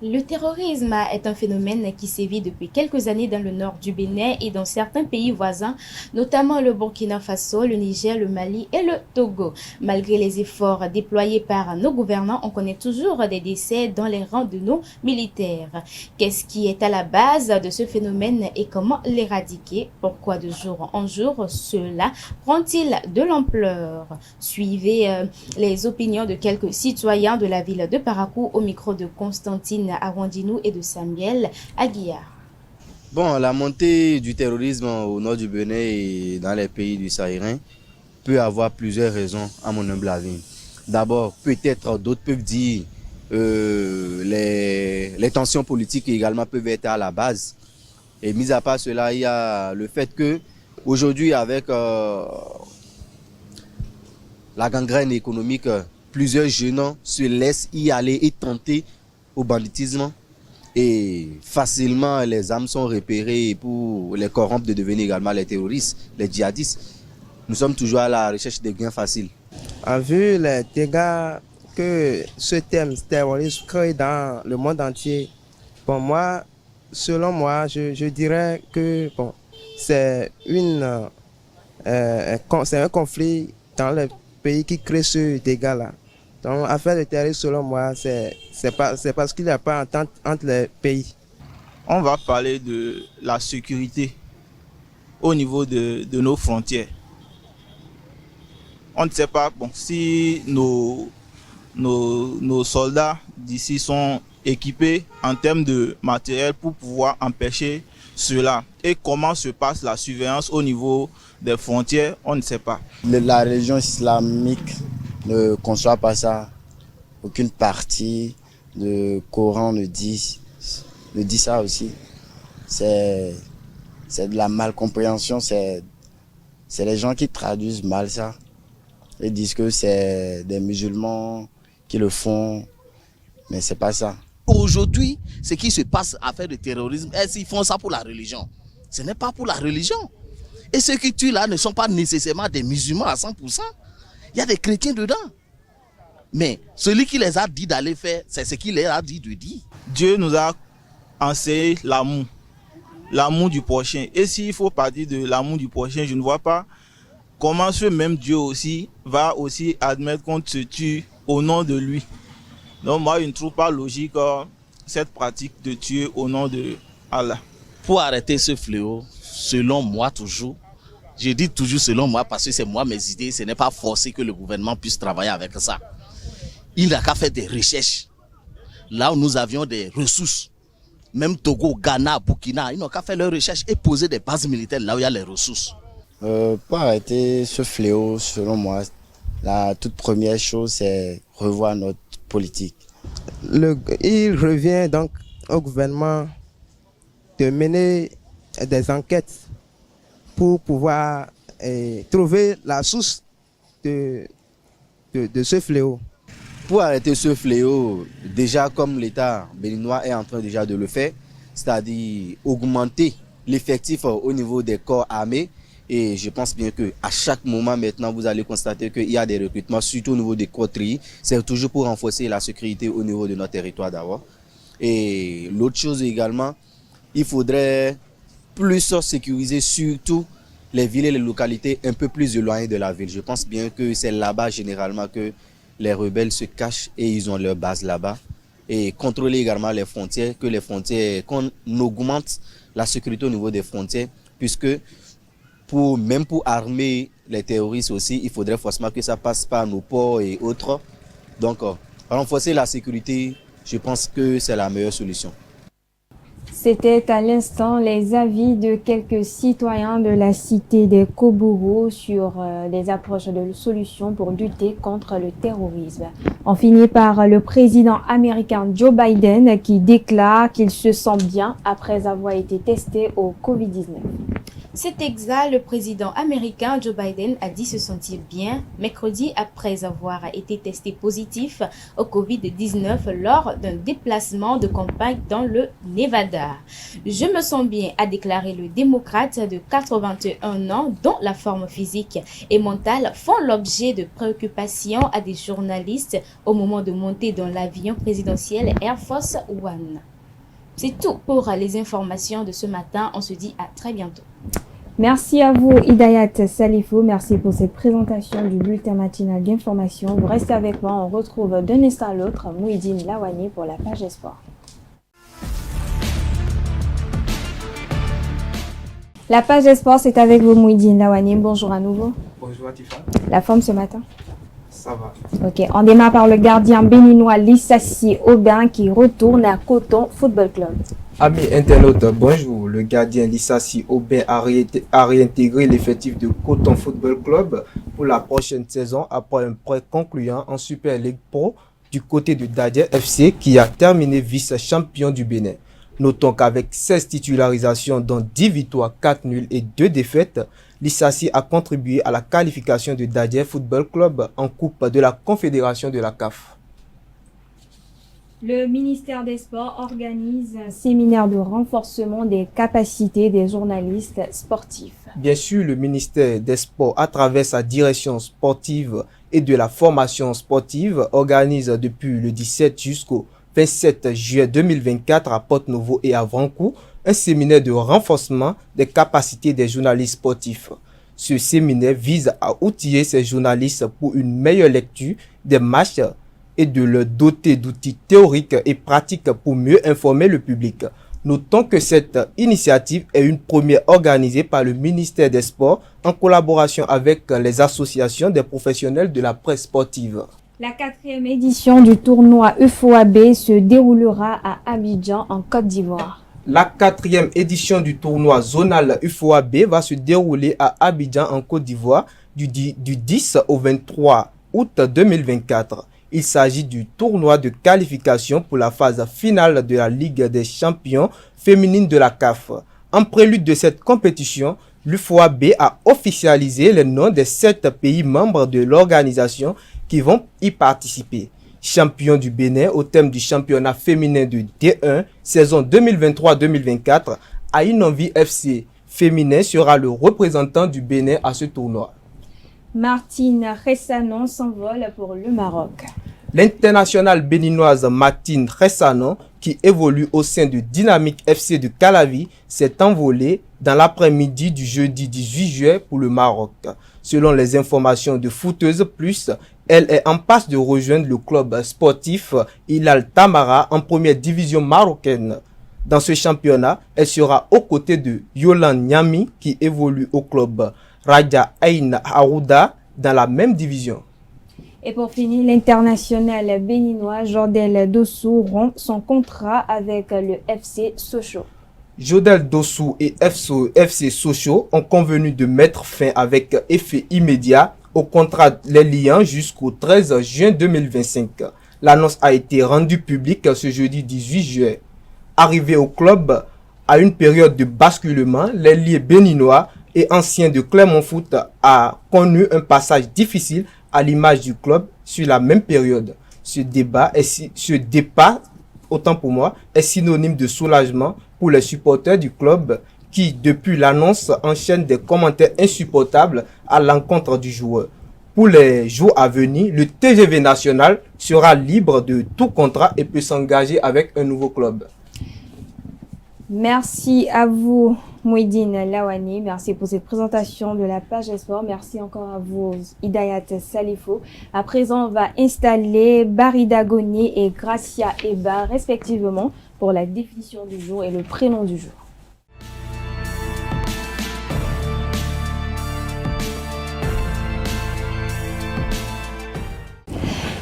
Le terrorisme est un phénomène qui sévit depuis quelques années dans le nord du Bénin et dans certains pays voisins, notamment le Burkina Faso, le Niger, le Mali et le Togo. Malgré les efforts déployés par nos gouvernants, on connaît toujours des décès dans les rangs de nos militaires. Qu'est-ce qui est à la base de ce phénomène et comment l'éradiquer? Pourquoi de jour en jour cela prend-il de l'ampleur? Suivez les opinions de quelques citoyens de la ville de Parakou au micro de Constantine Arwandinou et de Samuel Aguiar. Bon, la montée du terrorisme au nord du Bénin et dans les pays du Sahel peut avoir plusieurs raisons à mon humble avis. D'abord, peut-être d'autres peuvent dire les tensions politiques également peuvent être à la base. Et mis à part cela, il y a le fait que aujourd'hui, avec la gangrène économique, plusieurs jeunes se laissent y aller et tenter au banditisme et facilement les âmes sont repérées pour les corrompre de devenir également les terroristes, les djihadistes. Nous sommes toujours à la recherche de gains faciles. En vue les dégâts que ce thème terrorisme crée dans le monde entier, pour moi, selon moi, je dirais que bon, c'est un conflit dans les pays qui crée ce dégât-là. Donc, affaire de terrorisme, selon moi, c'est parce qu'il n'y a pas d'entente entre les pays. On va parler de la sécurité au niveau de nos frontières. On ne sait pas si nos soldats d'ici sont équipés en termes de matériel pour pouvoir empêcher cela. Et comment se passe la surveillance au niveau des frontières, on ne sait pas. La religion islamique ne conçoit pas ça. aucune partie de Coran ne dit ça aussi. C'est de la malcompréhension, c'est les gens qui traduisent mal ça. Ils disent que c'est des musulmans qui le font, mais c'est pas ça. Aujourd'hui, ce qui se passe à faire du terrorisme, ils font ça pour la religion. Ce n'est pas pour la religion. Et ceux qui tuent là ne sont pas nécessairement des musulmans à 100%. Il y a des chrétiens dedans. Mais celui qui les a dit d'aller faire, c'est ce qu'il leur a dit de dire. Dieu nous a enseigné l'amour. L'amour du prochain. Et s'il faut parler de l'amour du prochain, je ne vois pas comment ce même Dieu aussi va aussi admettre qu'on se tue au nom de lui. Donc moi, je ne trouve pas logique cette pratique de tuer au nom de Allah. Pour arrêter ce fléau, selon moi toujours, je dis toujours selon moi parce que c'est moi mes idées, ce n'est pas forcé que le gouvernement puisse travailler avec ça. Il n'a qu'à faire des recherches. Là où nous avions des ressources, même Togo, Ghana, Burkina, ils n'ont qu'à faire leurs recherches et poser des bases militaires là où il y a les ressources. Pour arrêter ce fléau, selon moi, la toute première chose, c'est revoir notre politique. Il revient donc au gouvernement de mener des enquêtes pour pouvoir trouver la source de ce fléau. Pour arrêter ce fléau, déjà comme l'État béninois est en train déjà de le faire, c'est-à-dire augmenter l'effectif au niveau des corps armés. Et je pense bien qu'à chaque moment maintenant, vous allez constater qu'il y a des recrutements, surtout au niveau des coteries. C'est toujours pour renforcer la sécurité au niveau de notre territoire d'abord. Et l'autre chose également, il faudrait plus sécuriser surtout les villes et les localités un peu plus éloignées de la ville. Je pense bien que c'est là-bas généralement que les rebelles se cachent et ils ont leur base là-bas. Et contrôler également les frontières, qu'on augmente la sécurité au niveau des frontières, puisque même pour armer les terroristes aussi, il faudrait forcément que ça passe par nos ports et autres. Donc, renforcer la sécurité, je pense que c'est la meilleure solution. C'était à l'instant les avis de quelques citoyens de la cité des Kobourou sur les approches de solutions pour lutter contre le terrorisme. On finit par le président américain Joe Biden qui déclare qu'il se sent bien après avoir été testé au Covid-19. C'est exact, le président américain Joe Biden a dit se sentir bien mercredi après avoir été testé positif au Covid-19 lors d'un déplacement de campagne dans le Nevada. Je me sens bien, a déclaré le démocrate de 81 ans dont la forme physique et mentale font l'objet de préoccupations à des journalistes au moment de monter dans l'avion présidentiel Air Force One. C'est tout pour les informations de ce matin. On se dit à très bientôt. Merci à vous, Hidayat Salifou. Merci pour cette présentation du bulletin matinal d'information. Vous restez avec moi. On retrouve d'un instant à l'autre Mouhidine Lawani pour la page Espoir. La page Espoir, c'est avec vous, Mouhidine Lawani. Bonjour à nouveau. Bonjour Atifa. La forme ce matin? Ça va. Ok, on démarre par le gardien béninois Lissassi Aubin qui retourne à Coton Football Club. Amis internautes, bonjour. Le gardien Lissassi Aubin a réintégré l'effectif de Coton Football Club pour la prochaine saison après un prêt concluant en Super League Pro du côté de Dadje FC qui a terminé vice-champion du Bénin. Notons qu'avec 16 titularisations dont 10 victoires, 4 nuls et 2 défaites, Lissassi a contribué à la qualification de Dadje Football Club en Coupe de la Confédération de la CAF. Le ministère des Sports organise un séminaire de renforcement des capacités des journalistes sportifs. Bien sûr, le ministère des Sports, à travers sa direction sportive et de la formation sportive, organise depuis le 17 jusqu'au 27 juillet 2024 à Porte-Novo et à Vancourt un séminaire de renforcement des capacités des journalistes sportifs. Ce séminaire vise à outiller ces journalistes pour une meilleure lecture des matchs et de leur doter d'outils théoriques et pratiques pour mieux informer le public. Notons que cette initiative est une première organisée par le ministère des Sports en collaboration avec les associations des professionnels de la presse sportive. La 4e édition du tournoi UFOAB se déroulera à Abidjan en Côte d'Ivoire. La 4e édition du tournoi zonal UFOAB va se dérouler à Abidjan en Côte d'Ivoire du 10 au 23 août 2024. Il s'agit du tournoi de qualification pour la phase finale de la Ligue des champions féminine de la CAF. En prélude de cette compétition, l'UFOAB a officialisé les noms des 7 pays membres de l'organisation qui vont y participer. Champion du Bénin au thème du championnat féminin de D1, saison 2023-2024, Aïnonvi FC féminin sera le représentant du Bénin à ce tournoi. Martine Ressanon s'envole pour le Maroc. L'internationale béninoise Martine Ressanon, qui évolue au sein de Dynamique FC de Calavi, s'est envolée dans l'après-midi du jeudi 18 juillet pour le Maroc. Selon les informations de Footeuse Plus, elle est en passe de rejoindre le club sportif Hilal Tamara en première division marocaine. Dans ce championnat, elle sera aux côtés de Yolan Nyami qui évolue au club Raja Ain Harouda dans la même division. Et pour finir, l'international béninois Jordel Dossou rompt son contrat avec le FC Sochaux. Jodel Dossou et FC Sochaux ont convenu de mettre fin avec effet immédiat au contrat les liant jusqu'au 13 juin 2025. L'annonce a été rendue publique ce jeudi 18 juillet. Arrivé au club à une période de basculement, l'ailier béninois et ancien de Clermont Foot a connu un passage difficile à l'image du club sur la même période. Ce départ, autant pour moi, est synonyme de soulagement pour les supporters du club qui, depuis l'annonce, enchaînent des commentaires insupportables à l'encontre du joueur. Pour les jours à venir, le TGV national sera libre de tout contrat et peut s'engager avec un nouveau club. Merci à vous, Mouidine Lawani. Merci pour cette présentation de la page sport. Merci encore à vous, Hidayat Salifo. À présent, on va installer Barida Goni et Gracia Eba, respectivement, pour la définition du jour et le prénom du jour.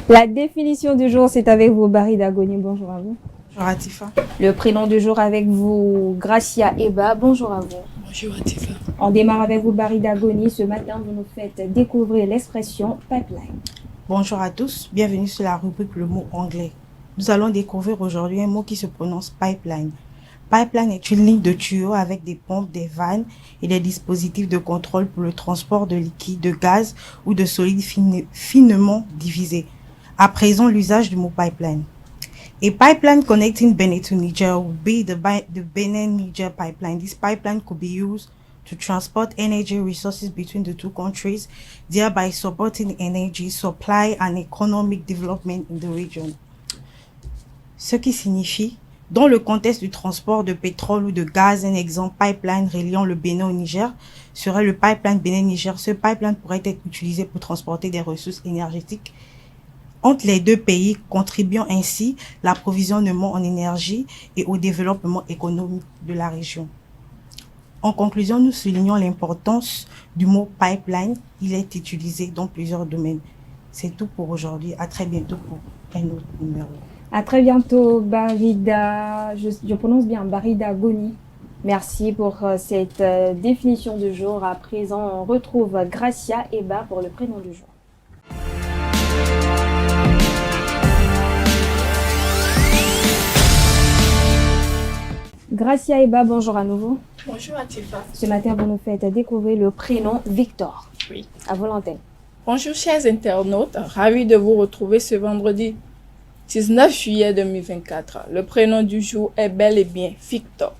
La définition du jour, c'est avec vous, Barida Goni. Bonjour à vous. Bonjour Atifa. Le prénom du jour avec vous, Gracia Eba. Bonjour à vous. Bonjour Atifa. On démarre avec vous, Barida Goni. Ce matin, vous nous faites découvrir l'expression pipeline. Bonjour à tous. Bienvenue sur la rubrique Le mot anglais. Nous allons découvrir aujourd'hui un mot qui se prononce pipeline. Pipeline est une ligne de tuyaux avec des pompes, des vannes et des dispositifs de contrôle pour le transport de liquide, de gaz ou de solides finement divisés. À présent, l'usage du mot pipeline. A pipeline connecting Benin to Niger would be the Benin-Niger pipeline. This pipeline could be used to transport energy resources between the two countries, thereby supporting energy supply and economic development in the region. Ce qui signifie, dans le contexte du transport de pétrole ou de gaz, un exemple pipeline reliant le Bénin au Niger serait le pipeline Bénin-Niger. Ce pipeline pourrait être utilisé pour transporter des ressources énergétiques entre les deux pays, contribuant ainsi à l'approvisionnement en énergie et au développement économique de la région. En conclusion, nous soulignons l'importance du mot pipeline. Il est utilisé dans plusieurs domaines. C'est tout pour aujourd'hui. À très bientôt pour un autre numéro. À très bientôt, Barida. Je prononce bien Barida Goni. Merci pour cette définition du jour. À présent, on retrouve Gracia Eba pour le prénom du jour. Gracia Eba, bonjour à nouveau. Bonjour Atifa. Ce matin, vous nous faites découvrir le prénom Victor. Oui. À vous l'antenne. Bonjour chers internautes, ravi de vous retrouver ce vendredi 19 juillet 2024. Le prénom du jour est bel et bien Victor.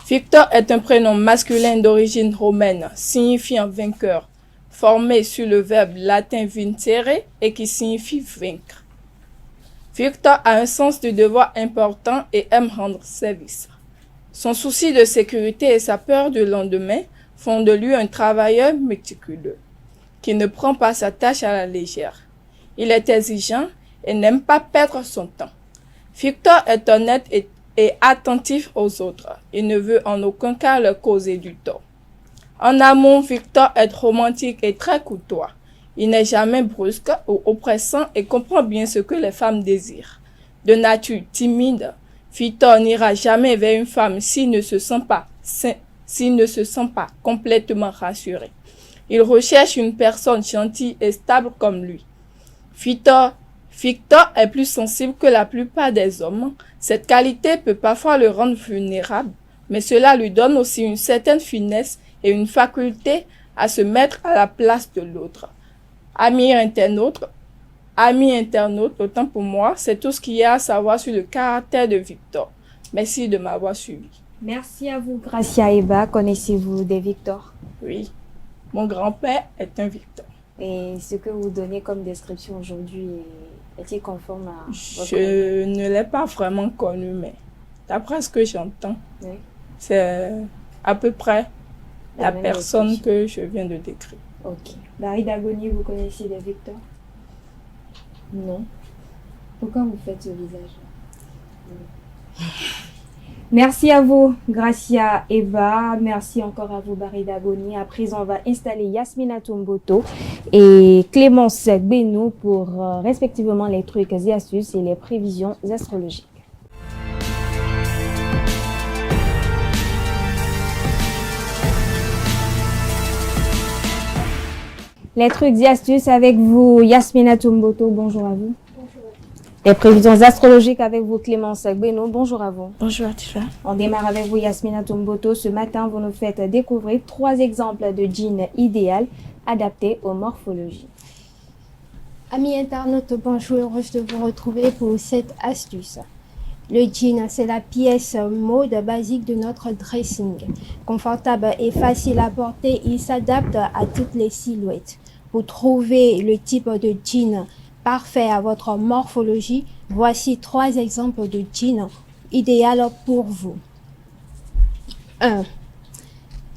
Victor est un prénom masculin d'origine romaine, signifiant vainqueur, formé sur le verbe latin vincere et qui signifie vaincre. Victor a un sens du devoir important et aime rendre service. Son souci de sécurité et sa peur du lendemain font de lui un travailleur méticuleux, qui ne prend pas sa tâche à la légère. Il est exigeant et n'aime pas perdre son temps. Victor est honnête et attentif aux autres. Il ne veut en aucun cas leur causer du tort. En amour, Victor est romantique et très courtois. Il n'est jamais brusque ou oppressant et comprend bien ce que les femmes désirent. De nature timide, Victor n'ira jamais vers une femme s'il ne se sent pas complètement rassuré. Il recherche une personne gentille et stable comme lui. Victor Victor est plus sensible que la plupart des hommes. Cette qualité peut parfois le rendre vulnérable, mais cela lui donne aussi une certaine finesse et une faculté à se mettre à la place de l'autre. Amis internautes, autant pour moi, c'est tout ce qu'il y a à savoir sur le caractère de Victor. Merci de m'avoir suivi. Merci à vous, Gracia Eba. Connaissez-vous des Victor? Oui, mon grand-père est un Victor. Et ce que vous donnez comme description aujourd'hui est-il conforme à votre... Je ne l'ai pas vraiment connu, mais d'après ce que j'entends, Oui. c'est à peu près la même personne description. que je viens de décrire. Ok. Barry Dagoni, vous connaissez des Victor? Non. Pourquoi vous faites ce visage? Merci à vous, Gracia Eva. Merci encore à vous, Barry Dagoni. À présent, on va installer Yasmina Tomboto et Clémence Benou pour respectivement les trucs et astuces et les prévisions astrologiques. Les trucs et astuces avec vous, Yasmina Tomboto. Bonjour à vous. Les prévisions astrologiques avec vous, Clémence Benou. Bonjour à vous. Bonjour Tifa. On démarre avec vous, Yasmina Tomboto. Ce matin, vous nous faites découvrir 3 exemples de jeans idéal adaptés aux morphologies. Amis internautes, bonjour, heureuse de vous retrouver pour cette astuce. Le jean, c'est la pièce mode basique de notre dressing. Confortable et facile à porter, il s'adapte à toutes les silhouettes. Pour trouver le type de jean parfait à votre morphologie, voici 3 exemples de jeans idéal pour vous. 1.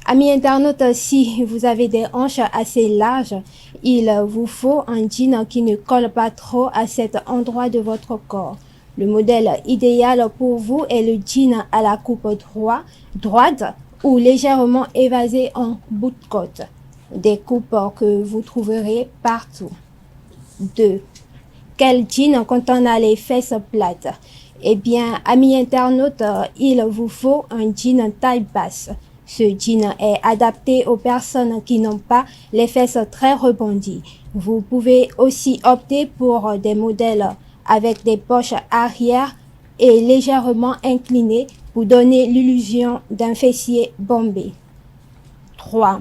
Amis internautes, si vous avez des hanches assez larges, il vous faut un jean qui ne colle pas trop à cet endroit de votre corps. Le modèle idéal pour vous est le jean à la coupe droite ou légèrement évasé en bout de côte. Des coupes que vous trouverez partout. 2. Quel jean quand on a les fesses plates? Eh bien, amis internautes, il vous faut un jean taille basse. Ce jean est adapté aux personnes qui n'ont pas les fesses très rebondies. Vous pouvez aussi opter pour des modèles avec des poches arrière et légèrement inclinées pour donner l'illusion d'un fessier bombé. 3.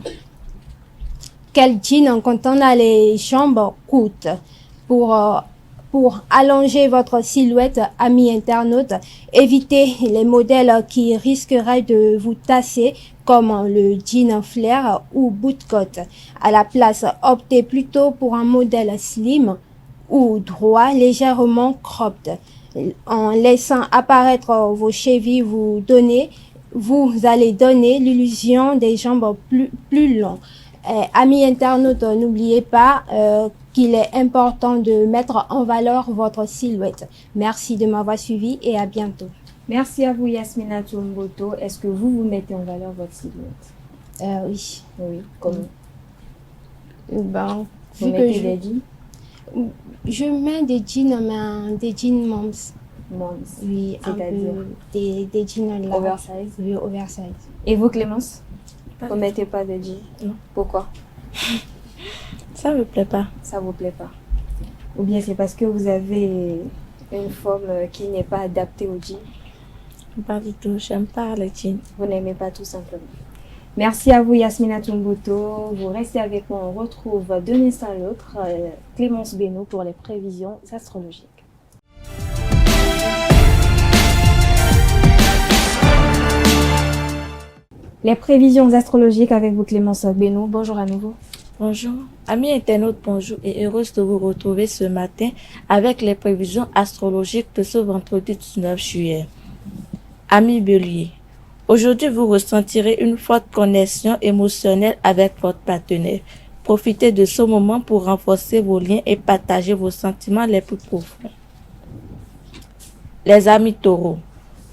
Quel jean quand on a les jambes courtes? Pour allonger votre silhouette, amis internautes, évitez les modèles qui risqueraient de vous tasser comme le jean flair ou bootcut. À la place, optez plutôt pour un modèle slim ou droit légèrement cropped. En laissant apparaître vos chevilles, vous allez donner l'illusion des jambes plus longues. Amis internautes, n'oubliez pas qu'il est important de mettre en valeur votre silhouette. Merci de m'avoir suivi et à bientôt. Merci à vous, Yasmina Tomboto. Est-ce que vous mettez en valeur votre silhouette? Oui. Oui, comment? Ben, Vous mettez des jeans? Je mets des jeans, mais des jeans moms. Moms. Oui, c'est-à-dire des jeans là. Oversize. Oui, oversize. Et vous, Clémence? Pas Vous du mettez pas de jeans? Non. Pourquoi? Ça me plaît pas. Ça vous plaît pas? Ou bien c'est parce que vous avez une forme qui n'est pas adaptée au jean? Pas du tout, j'aime pas les jeans. Vous n'aimez pas tout simplement. Merci à vous, Yasmina Tomboto. Vous restez avec moi. On retrouve d'un instant à l'autre Clémence Benou pour les prévisions astrologiques. Les prévisions astrologiques avec vous, Clémence Benou. Bonjour à nouveau. Bonjour. Amis internautes, bonjour et heureuse de vous retrouver ce matin avec les prévisions astrologiques de ce vendredi 19 juillet. Amis Bélier, aujourd'hui vous ressentirez une forte connexion émotionnelle avec votre partenaire. Profitez de ce moment pour renforcer vos liens et partager vos sentiments les plus profonds. Les amis Taureaux,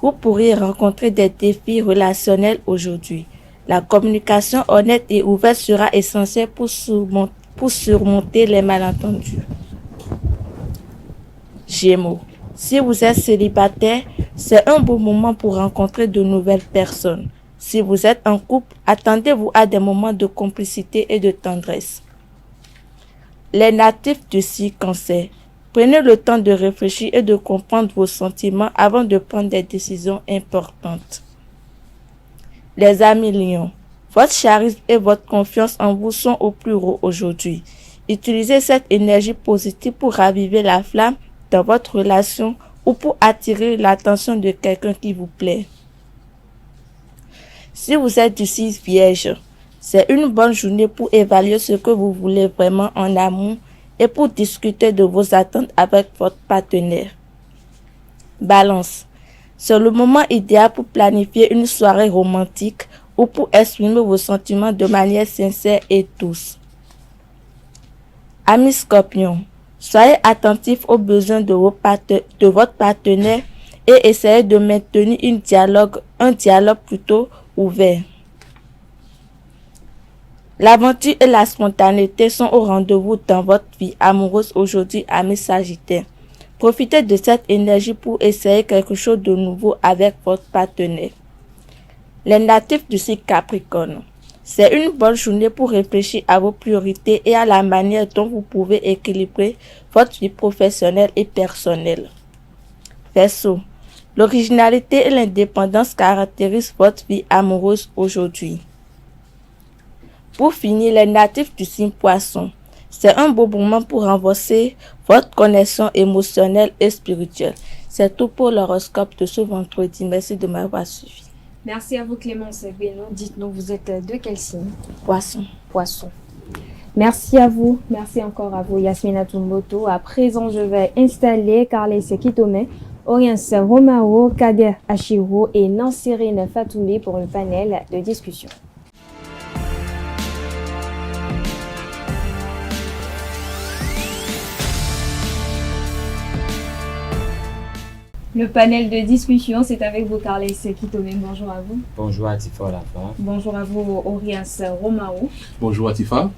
vous pourriez rencontrer des défis relationnels aujourd'hui. La communication honnête et ouverte sera essentielle pour surmonter les malentendus. Gémeaux, si vous êtes célibataire, c'est un bon moment pour rencontrer de nouvelles personnes. Si vous êtes en couple, attendez-vous à des moments de complicité et de tendresse. Les natifs du signe Cancer, Prenez le temps de réfléchir et de comprendre vos sentiments avant de prendre des décisions importantes. Les amis lions, votre charisme et votre confiance en vous sont au plus haut aujourd'hui. Utilisez cette énergie positive pour raviver la flamme dans votre relation ou pour attirer l'attention de quelqu'un qui vous plaît. Si vous êtes du 6 vierge, c'est une bonne journée pour évaluer ce que vous voulez vraiment en amour et pour discuter de vos attentes avec votre partenaire. Balance, c'est le moment idéal pour planifier une soirée romantique ou pour exprimer vos sentiments de manière sincère et douce. Amis Scorpion, soyez attentifs aux besoins de votre partenaire et essayez de maintenir un dialogue plutôt ouvert. L'aventure et la spontanéité sont au rendez-vous dans votre vie amoureuse aujourd'hui, amis Sagittaires. Profitez de cette énergie pour essayer quelque chose de nouveau avec votre partenaire. Les natifs du cycle Capricorne, c'est une bonne journée pour réfléchir à vos priorités et à la manière dont vous pouvez équilibrer votre vie professionnelle et personnelle. Verseau, l'originalité et l'indépendance caractérisent votre vie amoureuse aujourd'hui. Pour finir, les natifs du signe Poisson, c'est un beau moment pour renforcer votre connexion émotionnelle et spirituelle. C'est tout pour l'horoscope de ce vendredi. Merci de m'avoir suivi. Merci à vous Clémence Beno. Dites-nous, vous êtes de quel signe? Poisson. Poisson. Merci à vous. Merci encore à vous Yasmina Tumboto. À présent, je vais installer Carles Kitome, Oriens Romao, Kader Achiro et Nansérine Fatoumé pour le panel de discussion. Le panel de discussion, c'est avec vous, Carles Kitome. Bonjour à vous. Bonjour à Tifa Olafa. Bonjour à vous, Oriens Romao. Bonjour à Tifa.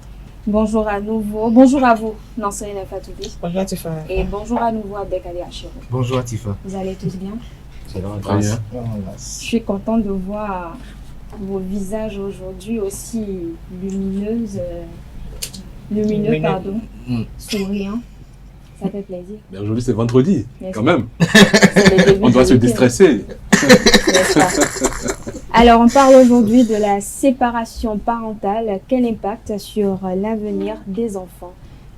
Bonjour à nouveau. Bonjour à vous, Nansérine Fatoumé. Bonjour à Tifa. Et bonjour à nouveau, Abdelkader Achiro. Bonjour à Tifa. Vous allez tous bien? C'est dans Très bien. Je suis contente de voir vos visages aujourd'hui aussi lumineux, souriants. Ça fait plaisir. Mais aujourd'hui, c'est vendredi, N'est-ce quand pas? même. C'est le début On doit du se week-end. déstresser. N'est-ce pas? Alors, on parle aujourd'hui de la séparation parentale. Quel impact sur l'avenir des enfants?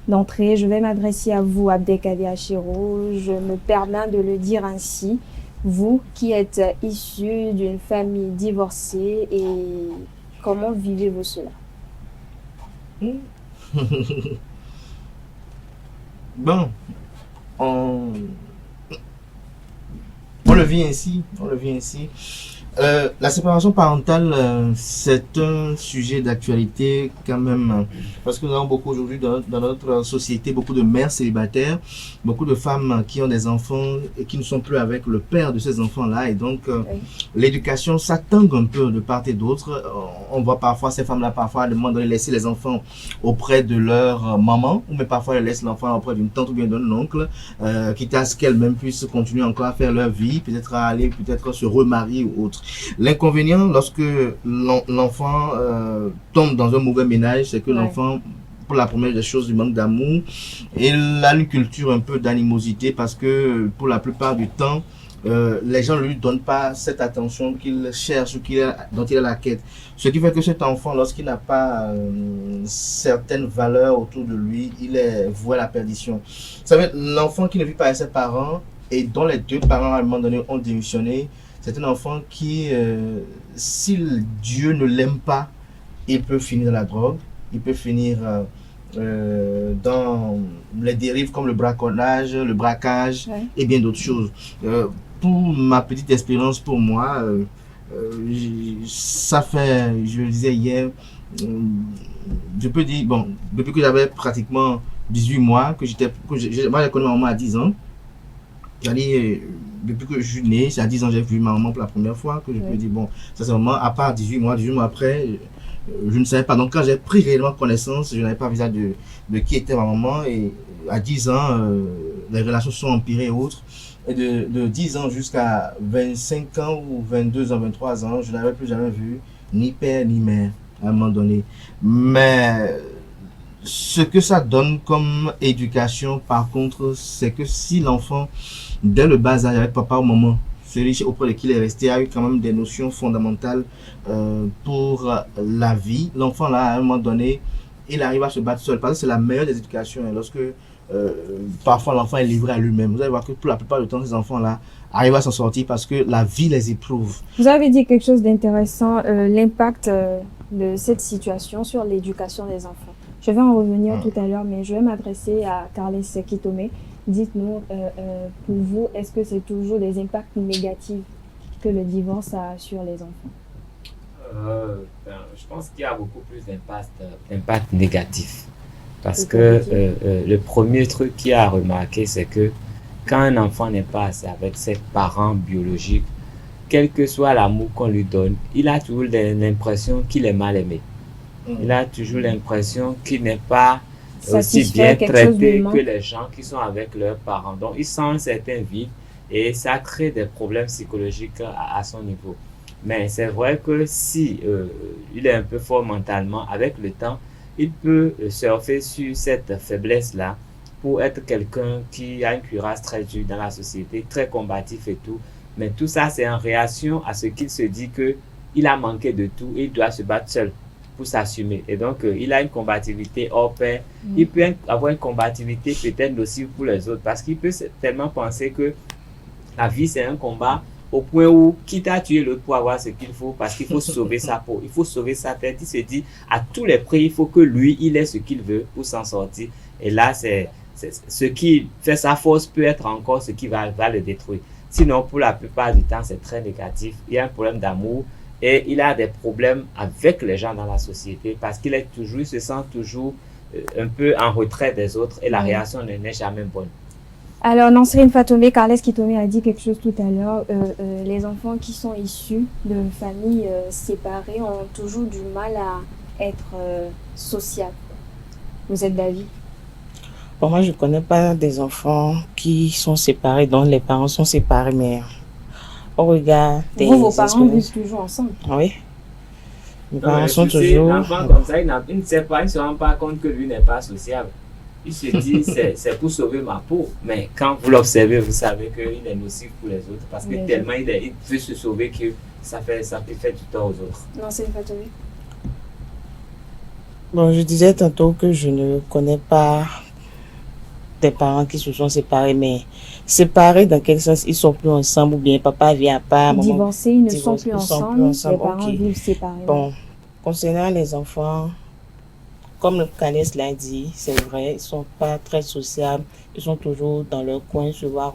D'entrée, je vais m'adresser à vous, Abdelkader Achiro. Je me permets de le dire ainsi. Vous qui êtes issu d'une famille divorcée, et comment vivez-vous cela? Bon, on le vit ainsi, La séparation parentale, c'est un sujet d'actualité quand même, parce que nous avons beaucoup aujourd'hui dans notre société, beaucoup de mères célibataires, beaucoup de femmes qui ont des enfants et qui ne sont plus avec le père de ces enfants-là, et donc l'éducation, ça tangue un peu de part et d'autre. On voit parfois ces femmes-là, parfois, demandent de laisser les enfants auprès de leur maman, ou mais parfois elles laissent l'enfant auprès d'une tante ou bien d'un oncle, quitte à ce qu'elles-mêmes puissent continuer encore à faire leur vie, peut-être à aller, peut-être se remarier ou autre. L'inconvénient, lorsque l'enfant tombe dans un mauvais ménage, c'est que l'enfant, pour la première des choses, il manque d'amour. Et il a une culture un peu d'animosité parce que pour la plupart du temps, les gens ne lui donnent pas cette attention qu'il cherche ou dont il a la quête. Ce qui fait que cet enfant, lorsqu'il n'a pas certaines valeurs autour de lui, il est voué à la perdition. Ça veut dire l'enfant qui ne vit pas avec ses parents et dont les deux parents à un moment donné ont démissionné. C'est un enfant qui, si Dieu ne l'aime pas, il peut finir dans la drogue, il peut finir dans les dérives comme le braconnage, le braquage et bien d'autres choses. Pour ma petite expérience, pour moi, ça fait, je le disais hier, je peux dire, bon, depuis que j'avais pratiquement 18 mois, moi j'ai connu ma maman à 10 ans, c'est-à-dire, depuis que je suis né, c'est à 10 ans j'ai vu ma maman pour la première fois, que je peux dire, bon, ça c'est vraiment, à part 18 mois après, je ne savais pas. Donc quand j'ai pris réellement connaissance, je n'avais pas visage de qui était ma maman, et à 10 ans, les relations sont empirées et autres. Et de 10 ans jusqu'à 25 ans ou 22 ans, 23 ans, je n'avais plus jamais vu ni père ni mère à un moment donné. Mais Ce que ça donne comme éducation, par contre, c'est que si l'enfant, dès le bas âge, avec papa ou maman, celui auprès de qui il est resté, a eu quand même des notions fondamentales pour la vie, l'enfant là, à un moment donné, il arrive à se battre seul. Parce que c'est la meilleure des éducations. Hein, lorsque parfois l'enfant est livré à lui-même. Vous allez voir que pour la plupart du temps, ces enfants-là arrivent à s'en sortir parce que la vie les éprouve. Vous avez dit quelque chose d'intéressant, l'impact de cette situation sur l'éducation des enfants. Je vais en revenir tout à l'heure, mais je vais m'adresser à Carles Kitome. Dites-nous, pour vous, est-ce que c'est toujours des impacts négatifs que le divorce a sur les enfants? Je pense qu'il y a beaucoup plus d'impact négatif. Parce que le premier truc qu'il y a à remarquer, c'est que quand un enfant n'est pas assez avec ses parents biologiques, quel que soit l'amour qu'on lui donne, il a toujours l'impression qu'il est mal aimé. Il a toujours l'impression qu'il n'est pas aussi bien traité que les gens qui sont avec leurs parents. Donc, il sent un certain vide et ça crée des problèmes psychologiques à son niveau. Mais c'est vrai que si il est un peu fort mentalement, avec le temps, il peut surfer sur cette faiblesse-là pour être quelqu'un qui a une cuirasse très dure dans la société, très combatif et tout. Mais tout ça, c'est en réaction à ce qu'il se dit qu'il a manqué de tout et il doit se battre seul pour s'assumer. Et donc, il a une combativité hors pair. Il peut avoir une combativité peut-être aussi pour les autres parce qu'il peut tellement penser que la vie, c'est un combat au point où, quitte à tuer l'autre pour avoir ce qu'il faut, parce qu'il faut sauver sa peau, il faut sauver sa tête. Il se dit, à tous les prix, il faut que lui, il ait ce qu'il veut pour s'en sortir. Et là, c'est ce qui fait sa force peut être encore ce qui va le détruire. Sinon, pour la plupart du temps, c'est très négatif. Il y a un problème d'amour et il a des problèmes avec les gens dans la société parce qu'il se sent toujours un peu en retrait des autres et la réaction n'est jamais bonne. Alors, Nansrine Fatome, Carles Kitome a dit quelque chose tout à l'heure. Les enfants qui sont issus de familles séparées ont toujours du mal à être sociables. Vous êtes d'avis? Bon, moi, je ne connais pas des enfants qui sont séparés, dont les parents sont séparés, mais au regard des vos parents vivent toujours ensemble? Oui. Mes parents sont toujours... L'enfant comme ça, il ne sait pas, il ne se rend pas compte que lui n'est pas sociable. Il se dit, c'est pour sauver ma peau. Mais quand vous l'observez, vous savez qu'il est nocif pour les autres. Parce que tellement il veut se sauver que ça fait du tort aux autres. Non, c'est pas toi. Bon, je disais tantôt que je ne connais pas des parents qui se sont séparés, mais séparés dans quel sens? Ils sont plus ensemble ou bien papa vit à part? Divorcés, ils ne sont plus ensemble. Les parents vivent séparés. Bon, concernant les enfants, comme le Carles l'a dit, c'est vrai, ils ne sont pas très sociables. Ils sont toujours dans leur coin, se voir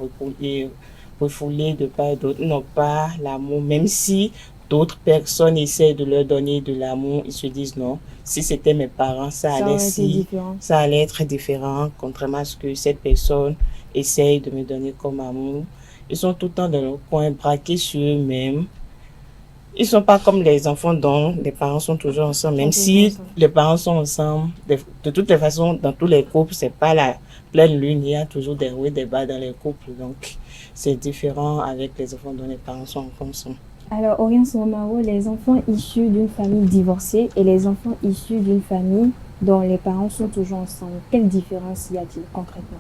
refouler de part et d'autre. Ils n'ont pas l'amour, même si d'autres personnes essaient de leur donner de l'amour, ils se disent non. Si c'était mes parents, ça allait être différent, contrairement à ce que cette personne essaye de me donner comme amour. Ils sont tout le temps dans leur coin, braqués sur eux-mêmes. Ils ne sont pas comme les enfants dont les parents sont toujours ensemble. Même si les parents sont ensemble, de toutes les façons, dans tous les couples, ce n'est pas la pleine lune. Il y a toujours des hauts et des bas dans les couples. Donc, c'est différent avec les enfants dont les parents sont ensemble. Alors, Orien Somaro, les enfants issus d'une famille divorcée et les enfants issus d'une famille dont les parents sont toujours ensemble, quelle différence y a-t-il concrètement?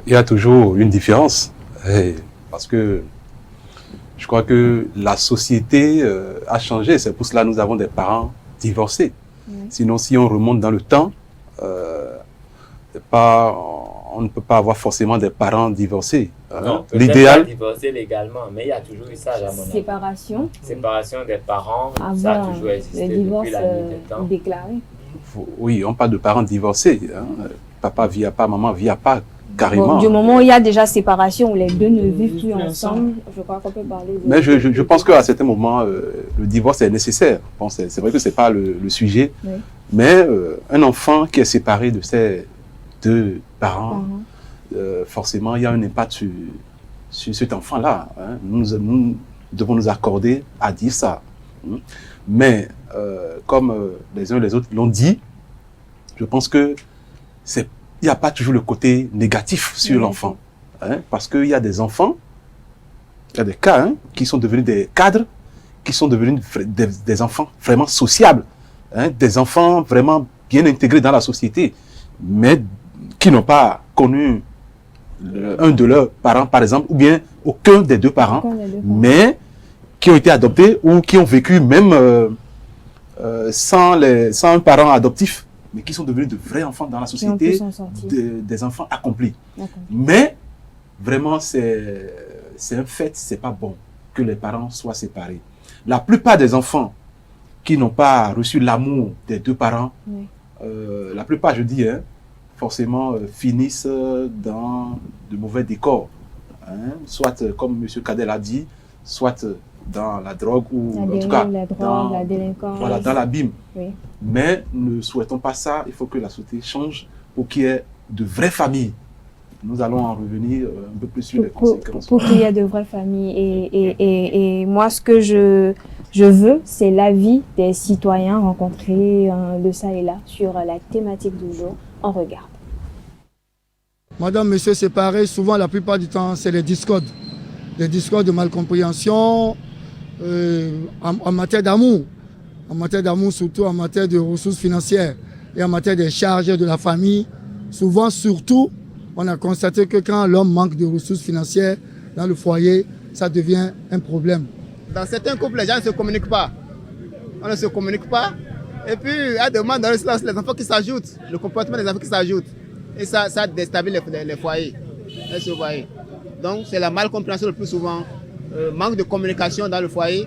Il y a toujours une différence. Parce que je crois que la société a changé. C'est pour cela que nous avons des parents divorcés. Sinon, si on remonte dans le temps, on ne peut pas avoir forcément des parents divorcés. Non, l'idéal. Pas divorcés légalement, mais il y a toujours eu ça à mon avis. Séparation. Séparation des parents, ça a toujours existé depuis la nuit des temps. Déclaré. Oui, on parle de parents divorcés. Papa vit à part, maman vit à part. Carrément. Bon, du moment où il y a déjà séparation, où les deux ne vivent plus ensemble, je crois qu'on peut parler de... Mais je pense qu'à certains moments, le divorce est nécessaire. Bon, c'est vrai que ce n'est pas le sujet, mais un enfant qui est séparé de ses deux parents, forcément, il y a un impact sur cet enfant-là. Nous devons nous accorder à dire ça. Mais, comme les uns et les autres l'ont dit, je pense que il n'y a pas toujours le côté négatif sur l'enfant. Parce qu'il y a des enfants, il y a des cas qui sont devenus des cadres, qui sont devenus des enfants vraiment sociables. Des enfants vraiment bien intégrés dans la société, mais qui n'ont pas connu un de leurs parents, par exemple, ou bien aucun des deux parents, mais qui ont été adoptés ou qui ont vécu même sans un parent adoptif, mais qui sont devenus de vrais enfants dans la société, des enfants accomplis. Mais vraiment, c'est un fait, c'est pas bon que les parents soient séparés. La plupart des enfants qui n'ont pas reçu l'amour des deux parents, la plupart, je dis, forcément finissent dans de mauvais décors. Soit, comme M. Kadel a dit, soit dans la drogue ou en tout cas dans la délinquance. Voilà, dans l'abîme. Oui. Mais ne souhaitons pas ça. Il faut que la société change pour qu'il y ait de vraies familles. Nous allons en revenir un peu plus sur les conséquences. Pour qu'il y ait de vraies familles. Et moi, ce que je veux, c'est l'avis des citoyens rencontrés de ça et là sur la thématique du jour. On regarde. Madame, monsieur séparés, souvent, la plupart du temps, c'est les discordes. Les discordes de malcompréhension en matière d'amour. En matière d'amour, surtout en matière de ressources financières et en matière des charges de la famille. Souvent, surtout, on a constaté que quand l'homme manque de ressources financières dans le foyer, ça devient un problème. Dans certains couples, les gens ne se communiquent pas. On ne se communique pas. Et puis, à demain, dans le silence, les enfants qui s'ajoutent, le comportement des enfants qui s'ajoutent. Et ça déstabilise les foyers. Donc, c'est la malcompréhension le plus souvent. Manque de communication dans le foyer.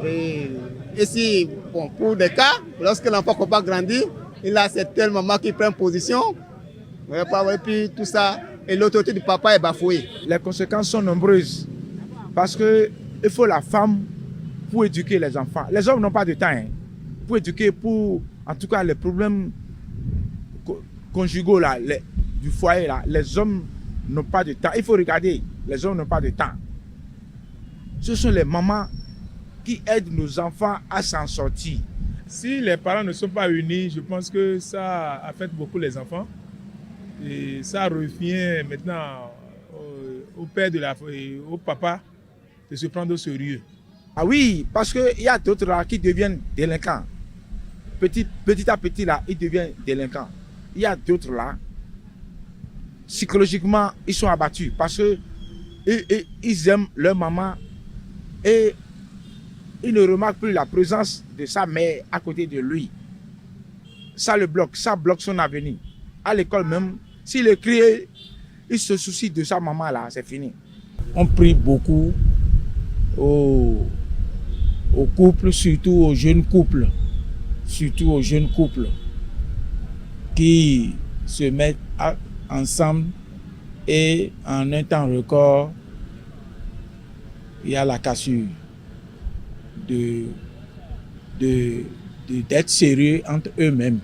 Et si, bon, pour des cas, lorsque l'enfant n'a pas grandi, il a cette telle maman qui prend position. Et puis tout ça, et l'autorité du papa est bafouée. Les conséquences sont nombreuses. Parce qu'il faut la femme pour éduquer les enfants. Les hommes n'ont pas de temps pour éduquer, en tout cas, les problèmes conjugaux là, du foyer. Là, les hommes n'ont pas de temps. Il faut regarder, les hommes n'ont pas de temps. Ce sont les mamans qui aident nos enfants à s'en sortir. Si les parents ne sont pas unis, je pense que ça affecte beaucoup les enfants. Et ça revient maintenant au père au papa de se prendre au sérieux. Ah oui, parce qu'il y a d'autres là qui deviennent délinquants. Petit à petit là, ils deviennent délinquants. Il y a d'autres là, psychologiquement, ils sont abattus parce que ils aiment leur maman et ils ne remarquent plus la présence de sa mère à côté de lui. Ça le bloque, ça bloque son avenir. À l'école même, s'il écrit, il se soucie de sa maman là, c'est fini. On prie beaucoup aux couples, surtout aux jeunes couples qui se mettent ensemble et en un temps record, il y a la cassure d'être sérieux entre eux-mêmes.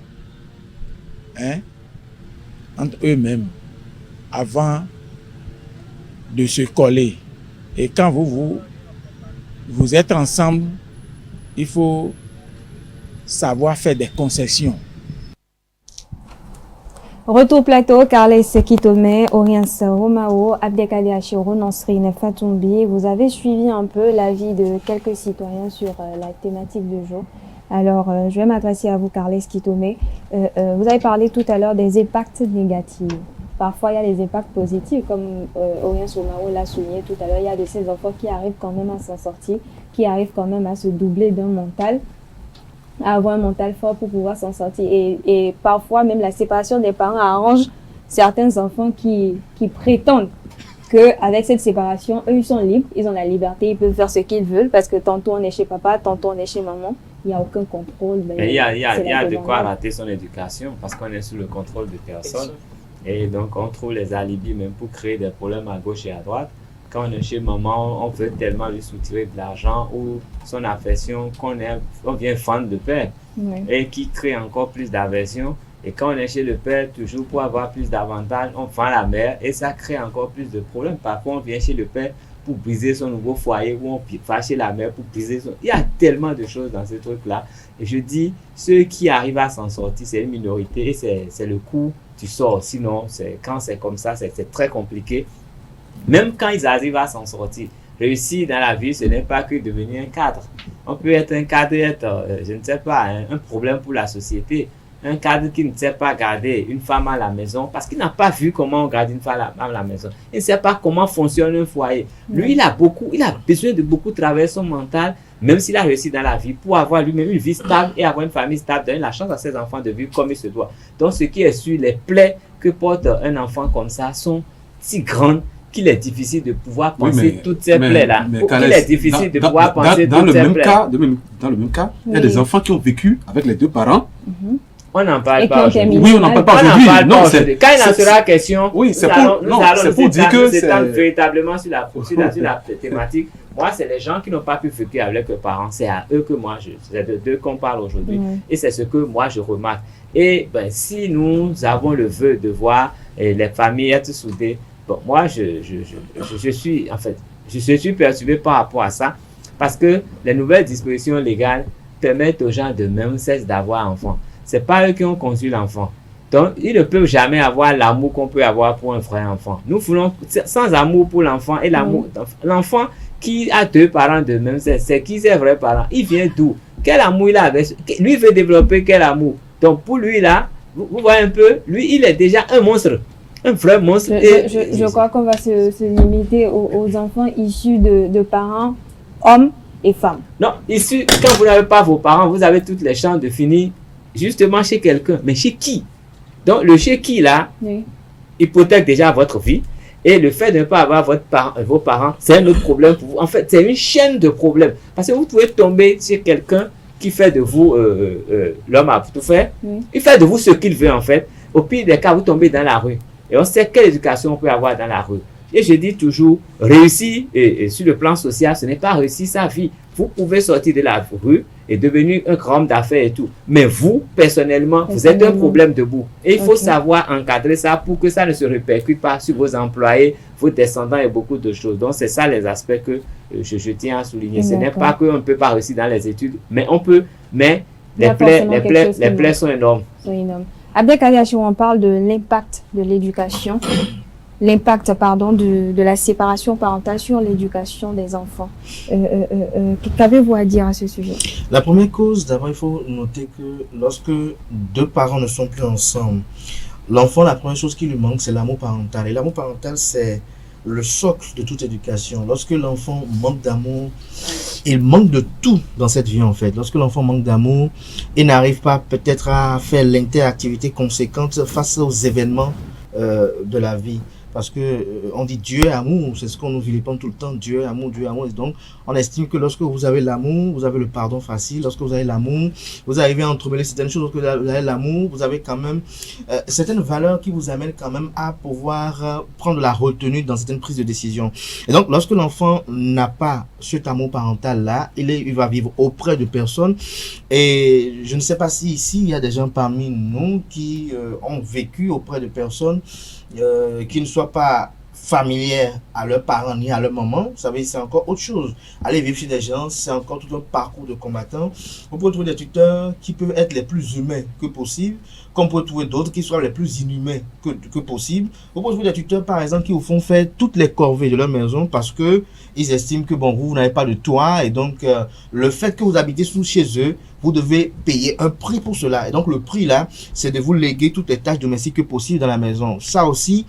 Entre eux-mêmes, avant de se coller. Et quand vous êtes ensemble, il faut savoir faire des concessions. Retour plateau, Carles Kitome, Oriens Romao, Abdelkader Achiro, Nansrine Fatumbi. Vous avez suivi un peu l'avis de quelques citoyens sur la thématique du jour. Alors, je vais m'adresser à vous, Carles Kitome. Vous avez parlé tout à l'heure des impacts négatifs. Parfois, il y a des impacts positifs, comme Oriens Romao l'a souligné tout à l'heure. Il y a de ces enfants qui arrivent quand même à s'en sortir, qui arrivent quand même à se doubler d'un mental, à avoir un mental fort pour pouvoir s'en sortir. Et parfois, même la séparation des parents arrange certains enfants qui prétendent qu'avec cette séparation, eux, ils sont libres, ils ont la liberté, ils peuvent faire ce qu'ils veulent, parce que tantôt on est chez papa, tantôt on est chez maman. Il n'y a aucun contrôle. Il y a de quoi rater son éducation, parce qu'on est sous le contrôle de personne. Et donc, on trouve les alibis même pour créer des problèmes à gauche et à droite. Quand on est chez maman, on veut tellement lui soutirer de l'argent ou son affection qu'on vient fan de père. Oui. Et qui crée encore plus d'aversion. Et quand on est chez le père, toujours pour avoir plus d'avantages, on fend la mère et ça crée encore plus de problèmes. Parfois, on vient chez le père pour briser son nouveau foyer ou on va chez la mère pour briser son... Il y a tellement de choses dans ce truc-là. Et je dis, ceux qui arrivent à s'en sortir, c'est une minorité et c'est le coup, tu sors. Sinon, quand c'est comme ça, c'est très compliqué. Même quand ils arrivent à s'en sortir, réussir dans la vie, ce n'est pas que devenir un cadre. On peut être un cadre et être, je ne sais pas, un problème pour la société. un cadre qui ne sait pas garder une femme à la maison parce qu'il n'a pas vu comment on garde une femme à la maison. Il ne sait pas comment fonctionne un foyer. Lui, il a besoin de beaucoup travailler son mental, même s'il a réussi dans la vie, pour avoir lui-même une vie stable et avoir une famille stable, donner la chance à ses enfants de vivre comme il se doit. Donc, ce qui est sûr, les plaies que porte un enfant comme ça sont si grandes qu'il est difficile de pouvoir penser toutes ces plaies-là. Il est difficile de pouvoir penser toutes ces plaies. Dans le même cas, il y a des enfants qui ont vécu avec les deux parents. On n'en parle pas aujourd'hui. Oui, on n'en parle pas aujourd'hui. Quand il en sera question, c'est pour dire que c'est véritablement sur la thématique. Moi, c'est les gens qui n'ont pas pu vivre avec leurs parents. C'est à eux que moi, c'est de d'eux qu'on parle aujourd'hui. Et c'est ce que moi, je remarque. Et si nous avons le vœu de voir les familles être soudées, bon, moi, je suis perturbé par rapport à ça parce que les nouvelles dispositions légales permettent aux gens de même sexe d'avoir enfant. C'est pas eux qui ont conçu l'enfant. Donc, ils ne peuvent jamais avoir l'amour qu'on peut avoir pour un vrai enfant. Nous voulons, sans amour pour l'enfant et l'amour, l'enfant qui a deux parents de même sexe, c'est qui ses vrais parents? Il vient d'où? Quel amour il a avec? Lui veut développer quel amour? Donc, pour lui, là, vous voyez un peu, lui, il est déjà un monstre. Un vrai monstre. Je crois qu'on va se limiter aux enfants issus de parents, hommes et femmes. Non, issus, quand vous n'avez pas vos parents, vous avez toutes les chances de finir justement chez quelqu'un. Mais chez qui? Donc, le chez qui, là, hypothèque déjà votre vie. Et le fait de ne pas avoir vos parents, c'est un autre problème pour vous. En fait, c'est une chaîne de problèmes. Parce que vous pouvez tomber chez quelqu'un qui fait de vous, l'homme à tout faire. Il fait de vous ce qu'il veut, en fait. Au pire des cas, vous tombez dans la rue. Et on sait quelle éducation on peut avoir dans la rue. Et je dis toujours, réussir et sur le plan social, ce n'est pas réussir sa vie. Vous pouvez sortir de la rue et devenir un grand homme d'affaires et tout. Mais vous, personnellement, vous êtes un problème debout. Et il faut savoir encadrer ça pour que ça ne se répercute pas sur vos employés, vos descendants et beaucoup de choses. Donc, c'est ça les aspects que je tiens à souligner. Ce n'est pas qu'on ne peut pas réussir dans les études, mais on peut. Mais les plaies sont énormes. Abdelkader, on parle de l'impact de l'éducation. L'impact, de la séparation parentale sur l'éducation des enfants. Qu'avez-vous à dire à ce sujet? La première cause, d'abord, il faut noter que lorsque deux parents ne sont plus ensemble, l'enfant, la première chose qui lui manque, c'est l'amour parental. Et l'amour parental, c'est le socle de toute éducation. Lorsque l'enfant manque d'amour, il manque de tout dans cette vie, en fait. Lorsque l'enfant manque d'amour, il n'arrive pas peut-être à faire l'interactivité conséquente face aux événements de la vie. Parce que on dit Dieu est amour, c'est ce qu'on nous vilipende tout le temps, Dieu est amour, Dieu est amour. Et donc, on estime que lorsque vous avez l'amour, vous avez le pardon facile. Lorsque vous avez l'amour, vous arrivez à entremêler certaines choses. Lorsque vous avez l'amour, vous avez quand même certaines valeurs qui vous amènent quand même à pouvoir prendre la retenue dans certaines prises de décision. Et donc, lorsque l'enfant n'a pas cet amour parental-là, il va vivre auprès de personnes. Et je ne sais pas si ici, il y a des gens parmi nous qui ont vécu auprès de personnes qui ne soient pas familières à leurs parents ni à leur maman. Vous savez, c'est encore autre chose. Aller vivre chez des gens, c'est encore tout un parcours de combattant. Vous pouvez trouver des tuteurs qui peuvent être les plus humains que possible, comme vous pouvez trouver d'autres qui soient les plus inhumains que possible. Vous pouvez trouver des tuteurs, par exemple, qui vous font faire toutes les corvées de leur maison parce que ils estiment que bon, vous n'avez pas de toit et donc le fait que vous habitez sous chez eux, vous devez payer un prix pour cela. Et donc, le prix là, c'est de vous léguer toutes les tâches domestiques que possible dans la maison. Ça aussi,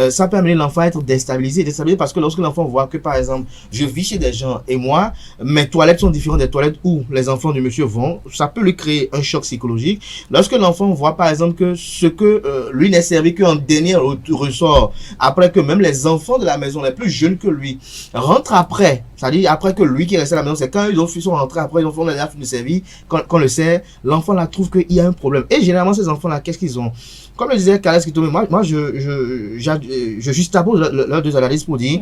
ça peut amener l'enfant à être déstabilisé parce que lorsque l'enfant voit que, par exemple, je vis chez des gens et moi, mes toilettes sont différentes des toilettes où les enfants du monsieur vont, ça peut lui créer un choc psychologique. Lorsque l'enfant voit, par exemple, que ce que lui n'est servi qu'en dernier ressort, après que même les enfants de la maison, les plus jeunes que lui, rentrent après, c'est-à-dire après que lui qui est resté à la maison, c'est quand les autres filles sont rentrés après, les enfants ont déjà fini de servir, quand le sait, l'enfant là trouve qu'il y a un problème. Et généralement, ces enfants là, qu'est-ce qu'ils ont? Comme le disait Kales Kitombé, moi je juxtapose leurs deux analyses pour dire,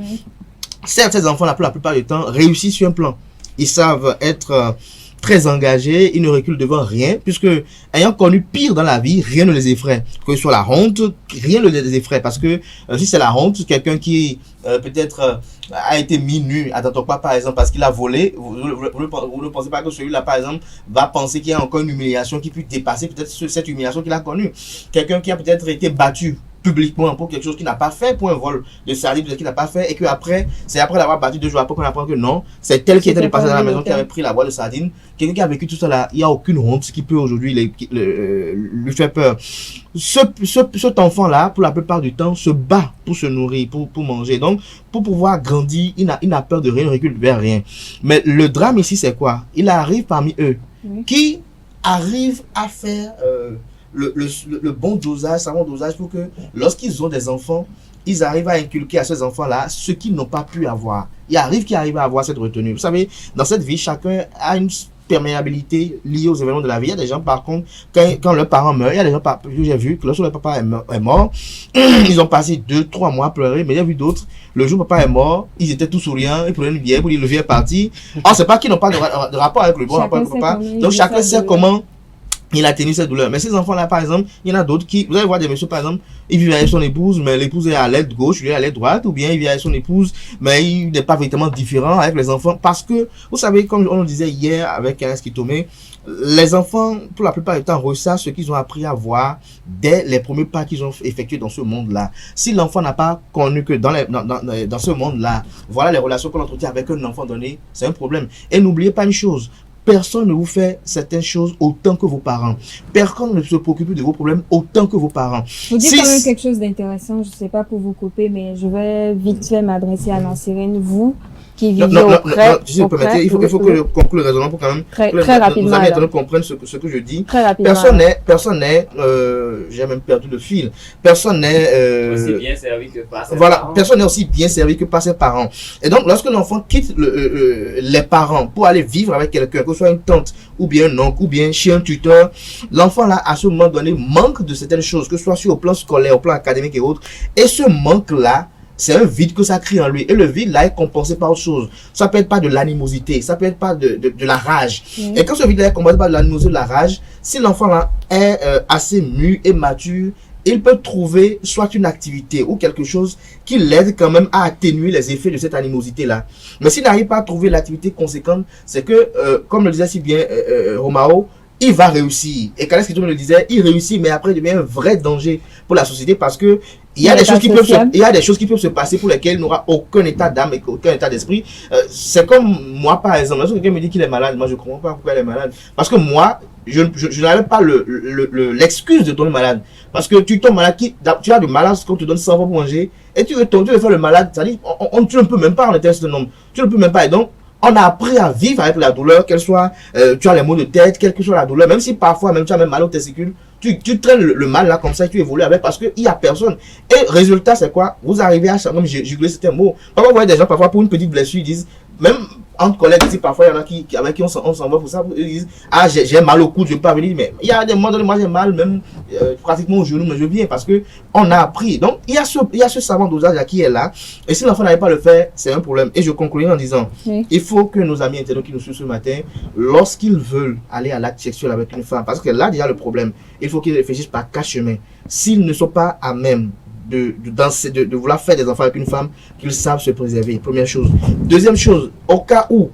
certes, ces enfants là, pour la plupart du temps, réussissent sur un plan. Ils savent être très engagés, ils ne reculent devant rien, puisque ayant connu pire dans la vie, rien ne les effraie. Que ce soit la honte, rien ne les effraie, parce que si c'est la honte, quelqu'un qui peut-être a été mis nu à Tantokpa, par exemple, parce qu'il a volé, vous ne pensez pas que celui-là, par exemple, va penser qu'il y a encore une humiliation qui peut dépasser peut-être cette humiliation qu'il a connue. Quelqu'un qui a peut-être été battu publiquement pour quelque chose qu'il n'a pas fait, pour un vol de sardines qu'il n'a pas fait, et que après, c'est après l'avoir battu 2 jours après qu'on apprend que non, c'est tel qui était de passer dans la maison qui avait pris la boîte de sardines. Quelqu'un qui a vécu tout ça là, il n'y a aucune honte qui peut aujourd'hui lui faire peur. Cet enfant-là, pour la plupart du temps, se bat pour se nourrir, pour manger. Donc, pour pouvoir grandir, il n'a peur de rien, il ne recule vers rien. Mais le drame ici, c'est quoi? Il arrive parmi eux qui arrivent à faire le bon dosage, savon dosage pour que lorsqu'ils ont des enfants, ils arrivent à inculquer à ces enfants-là ce qu'ils n'ont pas pu avoir. Il arrive qu'ils arrivent à avoir cette retenue. Vous savez, dans cette vie, chacun a une perméabilité liée aux événements de la vie. Il y a des gens, par contre, quand leurs parents meurent, il y a des gens, j'ai vu que lorsque le papa est mort, ils ont passé 2-3 mois à pleurer, mais il y a vu d'autres, le jour où papa est mort, ils étaient tous souriants, ils prenaient une bière pour dire le vieux est parti. Or, c'est pas qu'ils n'ont pas de rapport avec le bon rapport avec le papa. Donc, chacun sait comment il a tenu cette douleur. Mais ces enfants-là, par exemple, il y en a d'autres qui, vous allez voir des messieurs, par exemple, ils vivent avec son épouse, mais l'épouse est à l'aile gauche, lui est à l'aile droite, ou bien il vit avec son épouse, mais il n'est pas véritablement différent avec les enfants, parce que, vous savez, comme on le disait hier avec Ernest Kitomé, les enfants, pour la plupart du temps, ressassent ce qu'ils ont appris à voir dès les premiers pas qu'ils ont effectués dans ce monde-là. Si l'enfant n'a pas connu que dans ce monde-là, voilà les relations qu'on entretient avec un enfant donné, c'est un problème. Et n'oubliez pas une chose, personne ne vous fait certaines choses autant que vos parents. Personne ne se préoccupe de vos problèmes autant que vos parents. Vous dites quand même quelque chose d'intéressant, je ne sais pas pour vous couper, mais je vais vite fait m'adresser à Nancérine. Vous qui vivez auprès... Si vous permettez, il faut que je conclue le raisonnement pour quand même très rapidement, nos amis internautes comprennent ce que je dis. Très rapidement. Personne n'est j'ai même perdu le fil. Personne n'est aussi bien servi que par ses parents. Personne n'est aussi bien servi que par ses parents. Et donc, lorsque l'enfant quitte les parents pour aller vivre avec quelqu'un, que ce soit une tante ou bien un oncle ou bien chez un tuteur, l'enfant là, à ce moment donné, manque de certaines choses, que ce soit sur le plan scolaire, au plan académique et autres. Et ce manque-là, c'est un vide que ça crée en lui. Et le vide là est compensé par autre chose. Ça peut être pas de l'animosité, ça peut être pas de la rage. Et quand ce vide là est compensé par de l'animosité, de la rage, si l'enfant là est assez mûr et mature, il peut trouver soit une activité ou quelque chose qui l'aide quand même à atténuer les effets de cette animosité-là. Mais s'il n'arrive pas à trouver l'activité conséquente, c'est que, comme le disait si bien Romao, il va réussir. Et Kales Kitomé le disait, il réussit, mais après il devient un vrai danger pour la société parce que il y a des choses qui peuvent se passer pour lesquelles il n'aura aucun état d'âme et aucun état d'esprit. C'est comme moi, par exemple, lorsque quelqu'un me dit qu'il est malade, moi je ne comprends pas pourquoi il est malade. Parce que moi, je n'avais pas l'excuse de tomber malade. Parce que tu tombes malade, tu as du malade quand tu donnes 100 fois pour manger, et tu veux faire le malade, c'est-à-dire, tu ne peux même pas en être un certain nombre. Tu ne peux même pas. Et donc, on a appris à vivre avec la douleur, qu'elle soit, tu as les maux de tête, quelle que soit la douleur, même si parfois, même tu as même mal aux testicules, tu traînes le mal là comme ça et tu évolues avec parce qu'il n'y a personne. Et résultat, c'est quoi? Vous arrivez à chaque, comme j'ai glissé c'était un mot. Parfois, vous voyez des gens, parfois, pour une petite blessure, ils disent, même entre collègues ici, parfois, il y en a avec qui on s'en va pour ça, ils disent, ah, j'ai mal au coude, je ne peux pas venir, mais il y a des moments donné, moi j'ai mal, même pratiquement au genou, mais je viens parce que on a appris. Donc, il y a ce savant dosage là qui est là, et si l'enfant n'arrive pas à le faire, c'est un problème. Et je conclurai en disant, il faut que nos amis internautes qui nous suivent ce matin, lorsqu'ils veulent aller à l'acte sexuel avec une femme, parce que là, déjà le problème, il faut qu'ils réfléchissent par 4 chemins. S'ils ne sont pas à même de vouloir faire des enfants avec une femme, qu'ils savent se préserver, première chose. Deuxième chose, au cas où,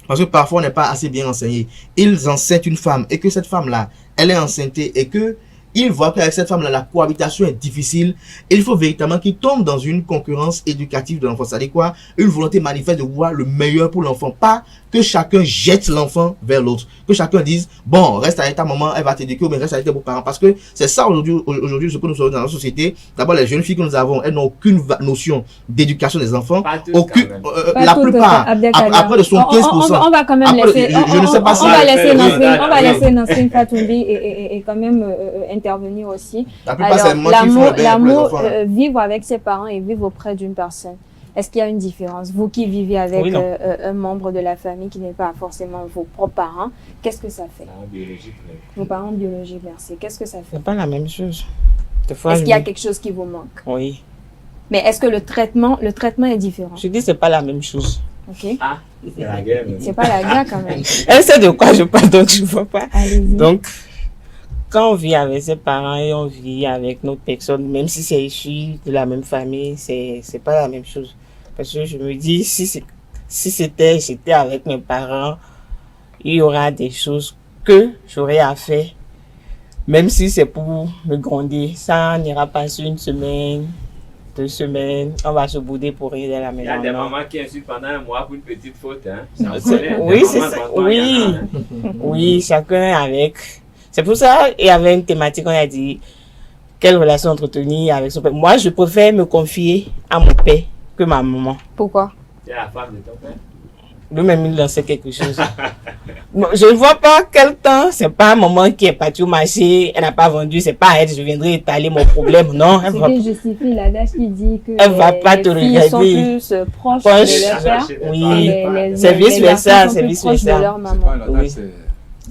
parce que parfois on n'est pas assez bien renseigné, ils enceintent une femme et que cette femme-là, elle est enceinte et que ils voient qu'avec cette femme-là, la cohabitation est difficile. Il faut véritablement qu'ils tombent dans une concurrence éducative de l'enfant. C'est-à-dire quoi? Une volonté manifeste de voir le meilleur pour l'enfant. Pas que chacun jette l'enfant vers l'autre. Que chacun dise, bon, reste avec ta maman, elle va t'éduquer, mais reste avec tes beaux-parents. Parce que c'est ça aujourd'hui ce que nous sommes dans la société. D'abord, les jeunes filles que nous avons, elles n'ont aucune notion d'éducation des enfants. Aucune, la plupart, après de 75%. On va quand même laisser, je ne sais pas si on va laisser Nancérine Fatoumbi et quand même intervenir aussi. L'amour, vivre avec ses parents et vivre auprès d'une personne. Est-ce qu'il y a une différence? Vous qui vivez avec un membre de la famille qui n'est pas forcément vos propres parents, qu'est-ce que ça fait? Vos parents biologiques, merci. Qu'est-ce que ça fait? C'est pas la même chose. Est-ce qu'il y a quelque chose qui vous manque? Oui. Mais est-ce que le traitement est différent? Je dis c'est pas la même chose. Ok. Ah, c'est la guerre. C'est pas la guerre quand même. Elle sait de quoi je parle, donc je ne vois pas. Allez-y. Donc, quand on vit avec ses parents et on vit avec notre personne, même si c'est issu de la même famille, c'est pas la même chose. Parce que je me dis, si j'étais avec mes parents, il y aura des choses que j'aurais à faire. Même si c'est pour me gronder, ça n'ira pas sur une semaine, 2 semaines, on va se bouder pour rire à la maison. Il y a des non. mamans qui insultent pendant un mois pour une petite faute. Hein. Oui, c'est ça. Oui, oui, chacun avec. C'est pour ça, il y avait une thématique, on a dit, quelle relation entretenir avec son père. Moi, je préfère me confier à mon père que ma maman. Pourquoi? C'est la femme de ton père. Lui-même, il lançait quelque chose. Bon, je ne vois pas quel temps, c'est pas maman qui est partie au marché, elle n'a pas vendu, c'est pas elle, je viendrai étaler mon problème, non. Ce qui justifie l'adage qui dit que elle va pas te filles regarder. sont plus proches de leur père. Oui, c'est vice-versa, c'est vice-versa.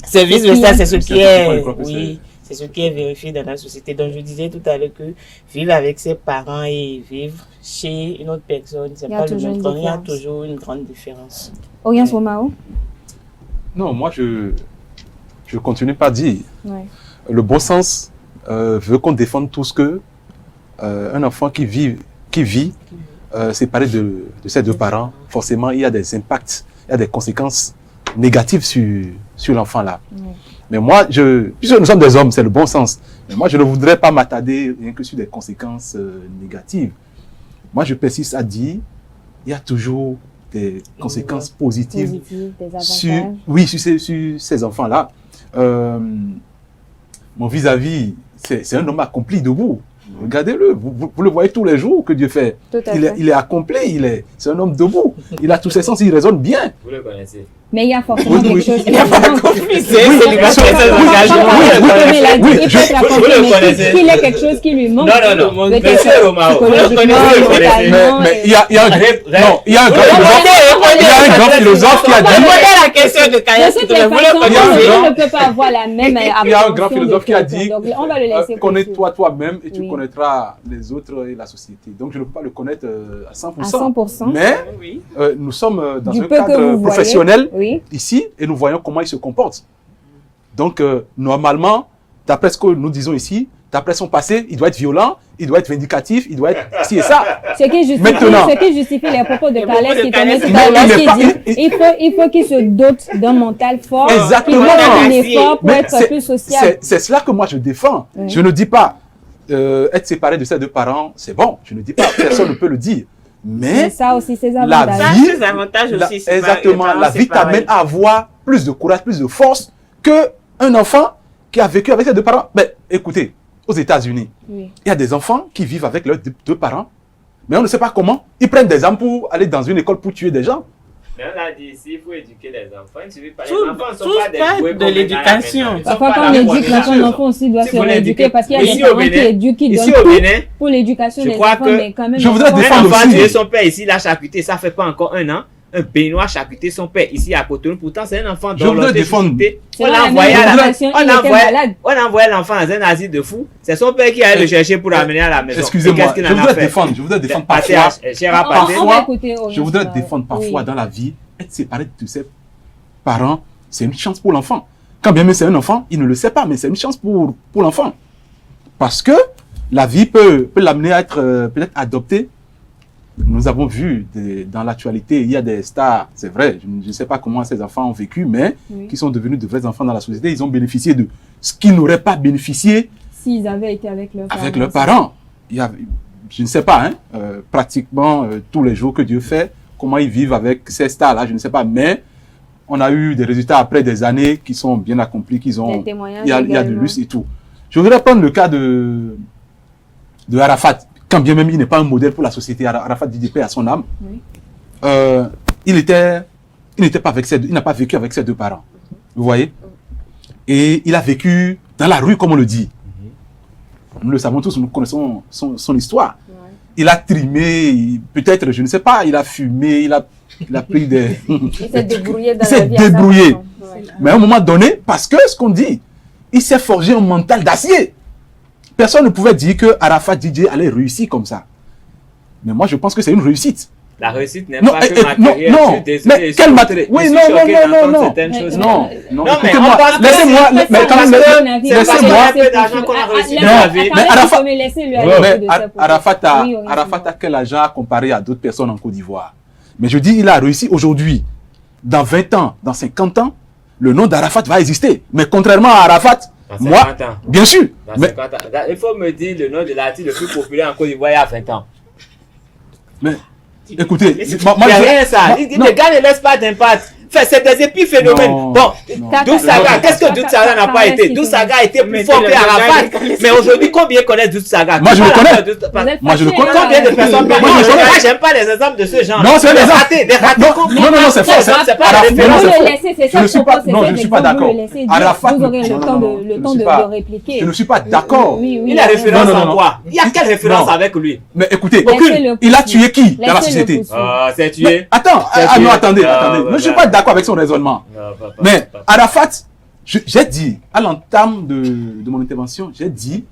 C'est vice-versa, c'est ce qui est, oui, c'est ce qui est vérifié dans la société. Donc je disais tout à l'heure que vivre avec ses parents et vivre chez une autre personne, c'est pas le même temps. Il y a toujours une grande différence. Orient Somao? Non, moi je continue pas à dire. Ouais. Le bon sens veut qu'on défende tout ce que un enfant qui vit séparé de ses 2 parents, forcément il y a des impacts, il y a des conséquences négatives sur l'enfant là. Ouais. Mais moi, puisque nous sommes des hommes, c'est le bon sens. Mais moi, je ne voudrais pas m'attarder rien que sur des conséquences négatives. Moi, je persiste à dire, il y a toujours des conséquences positives sur ces enfants-là. Mon vis-à-vis, c'est un homme accompli debout. Regardez-le, vous le voyez tous les jours que Dieu fait. Il est accompli, c'est un homme debout. Il a tous ses sens, il raisonne bien. Vous le connaissez. Mais il y a forcément quelque chose qui il n'y a pas accompli, c'est célibataire, il est quelque chose qui lui manque. Non, monsieur Romao, vous le connaissez. Mais il y a un grand philosophe qui a dit... la question de Kaya, vous ne peut pas avoir la même appréhension. Il y a un grand philosophe qui a dit, on va le laisser. Connais-toi toi-même et tu connaîtras les autres et la société. Donc je ne peux pas le connaître à 100%. Mais nous sommes dans un cadre professionnel ici et nous voyons comment il se comporte. Donc normalement, d'après ce que nous disons ici, d'après son passé, il doit être violent, il doit être vindicatif, il doit être ci et ça. Ce qui justifie les propos de Calais qui tenait tout à l'heure, qui dit il faut qu'il se dote d'un mental fort, qu'il fasse un effort pour être plus social. C'est cela que moi je défends. Oui. Je ne dis pas être séparé de ses 2 parents, c'est bon. Je ne dis pas, personne ne peut le dire. Mais ça aussi, ses avantages. Exactement, la vie t'amène à avoir plus de courage, plus de force qu'un enfant qui a vécu avec ses 2 parents. Mais écoutez, aux États-Unis, il y a des enfants qui vivent avec leurs 2 parents, mais on ne sait pas comment. Ils prennent des armes pour aller dans une école pour tuer des gens. Mais on a dit ici, il faut éduquer les enfants. Il ne suffit pas. Les enfants ne sont pas des jouets de l'éducation. Parfois, quand on éduque l'enfant aussi doit se rééduquer parce qu'il y a des parents qui éduquent, qui donnent tout pour l'éducation des enfants, mais quand même... Je voudrais défendre aussi. Un enfant tuer son père ici, il a charcuté, ça ne fait pas encore 1 an. Un Béninois charcuté son père ici à Cotonou. Pourtant, c'est un enfant dont on a envoyé l'enfant dans un asile de fous. C'est son père qui allait le chercher pour l'amener à la maison. Excusez-moi, je voudrais défendre parfois. Je voudrais défendre parfois dans la vie, être séparé de ses parents, c'est une chance pour l'enfant. Quand bien même c'est un enfant, il ne le sait pas, mais c'est une chance pour l'enfant. Parce que la vie peut l'amener à être peut-être adopté. Nous avons vu dans l'actualité, il y a des stars, c'est vrai, je ne sais pas comment ces enfants ont vécu, mais qui sont devenus de vrais enfants dans la société. Ils ont bénéficié de ce qu'ils n'auraient pas bénéficié s'ils avaient été avec leurs parents. Je ne sais pas, pratiquement tous les jours que Dieu fait, comment ils vivent avec ces stars-là, je ne sais pas, mais on a eu des résultats après des années qui sont bien accomplis, il y a de lustre et tout. Je voudrais prendre le cas de Arafat. Quand bien même il n'est pas un modèle pour la société, Arafat dit paix à son âme. Il n'a pas vécu avec ses 2 parents. Vous voyez? Et il a vécu dans la rue, comme on le dit. Nous le savons tous, nous connaissons son histoire. Il a trimé, peut-être, je ne sais pas, il a fumé, il a pris des... Il s'est débrouillé dans la vie. Il s'est débrouillé. Mais à un moment donné, parce que ce qu'on dit, il s'est forgé un mental d'acier. Personne ne pouvait dire que Arafat DJ allait réussir comme ça. Mais moi, je pense que c'est une réussite. La réussite n'est pas que matérielle. Non, mais quel matériel? Oui, non. Non, mais laissez-moi, mais quand même, laissez-moi. Mais Arafat a quel argent à comparer à d'autres personnes en Côte d'Ivoire? Mais je dis, il a réussi aujourd'hui. Dans 20 ans, dans 50 ans, le nom d'Arafat va exister. Mais contrairement à Arafat, Dans Moi, 50 ans. bien sûr. Dans 50 ans. Il faut me dire le nom de l'artiste le plus populaire en Côte d'Ivoire il y a 20 ans. Mais, écoutez, C'est rien ça. Les gars ne laissent pas d'impact. Enfin, c'est des épiphénomènes. Bon, Doudsaga, qu'est-ce que Doudsaga n'a pas été? Doudsaga a été plus fort que Arafat. Mais aujourd'hui, combien connaissent Doudsaga? Moi, je le connais. Moi, je le connais. Combien de personnes connaissent? Moi, j'aime pas les exemples de ce genre. Non, c'est des ratés. Non, c'est faux. C'est pas la référence. Je ne suis pas, non, je ne suis pas d'accord. Arafat, vous aurez le temps de répliquer. Je ne suis pas d'accord. Il a référence en quoi? Il y a quelle référence avec lui? Mais écoutez, aucune. Il a tué qui dans la société? C'est tué. Attends, non, attendez. Je ne suis pas d'accord avec son raisonnement. Mais Arafat, j'ai dit, à l'entame de mon intervention, j'ai dit,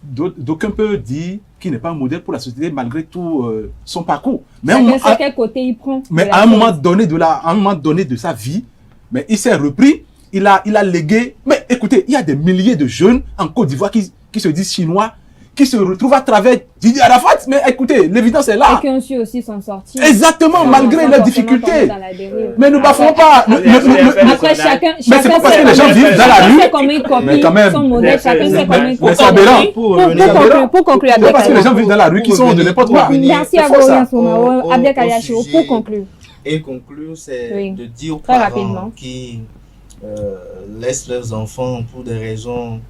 d'aucuns peuvent dire qu'il n'est pas un modèle pour la société malgré tout son parcours. Mais à quel côté il prend? Mais à un moment donné de sa vie, mais il s'est repris, il a légué. Mais écoutez, il y a des milliers de jeunes en Côte d'Ivoire qui se disent chinois, qui se retrouvent à travers Didier Arafat. Mais écoutez, l'évidence est là. Et qui ont su aussi s'en sortir. Exactement, malgré leurs difficultés. Mais nous bafouons pas. Après, chacun mais c'est pas parce que les gens vivent dans la rue. Mais quand même. Son modèle, chacun sait comment il Mais c'est aberrant. Pour conclure, c'est pas parce que les gens vivent dans la rue qui sont de n'importe quoi. Merci à vous, Yansou. Abdel Kaliachou, pour conclure. Et conclure, c'est de dire aux très parents rapidement qui laissent leurs enfants pour des raisons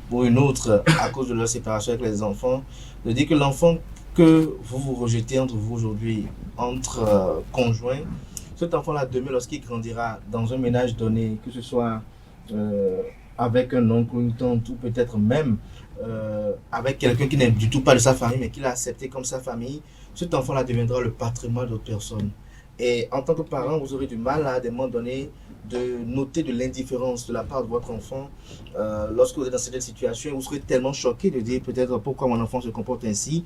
ou une autre à cause de leur séparation avec les enfants, de dire que l'enfant que vous rejetez entre vous aujourd'hui, entre conjoints, cet enfant-là demain, lorsqu'il grandira dans un ménage donné, que ce soit avec un oncle ou une tante, ou peut-être même avec quelqu'un qui n'est du tout pas de sa famille, mais qui l'a accepté comme sa famille, cet enfant-là deviendra le patrimoine d'autres personnes. Et en tant que parent, vous aurez du mal à un moment donné de noter de l'indifférence de la part de votre enfant lorsque vous êtes dans cette situation. Vous serez tellement choqué de dire peut-être pourquoi mon enfant se comporte ainsi,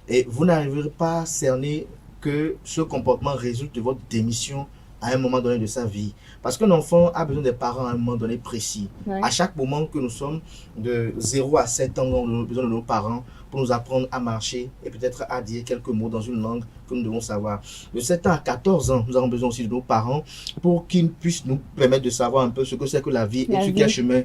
et vous n'arriverez pas à cerner que ce comportement résulte de votre démission à un moment donné de sa vie. Parce qu'un enfant a besoin des parents à un moment donné précis. Ouais. À chaque moment que nous sommes de 0 à 7 ans, nous avons besoin de nos parents pour nous apprendre à marcher et peut-être à dire quelques mots dans une langue que nous devons savoir. De 7 ans à 14 ans, nous avons besoin aussi de nos parents pour qu'ils puissent nous permettre de savoir un peu ce que c'est que la vie et sur quel chemin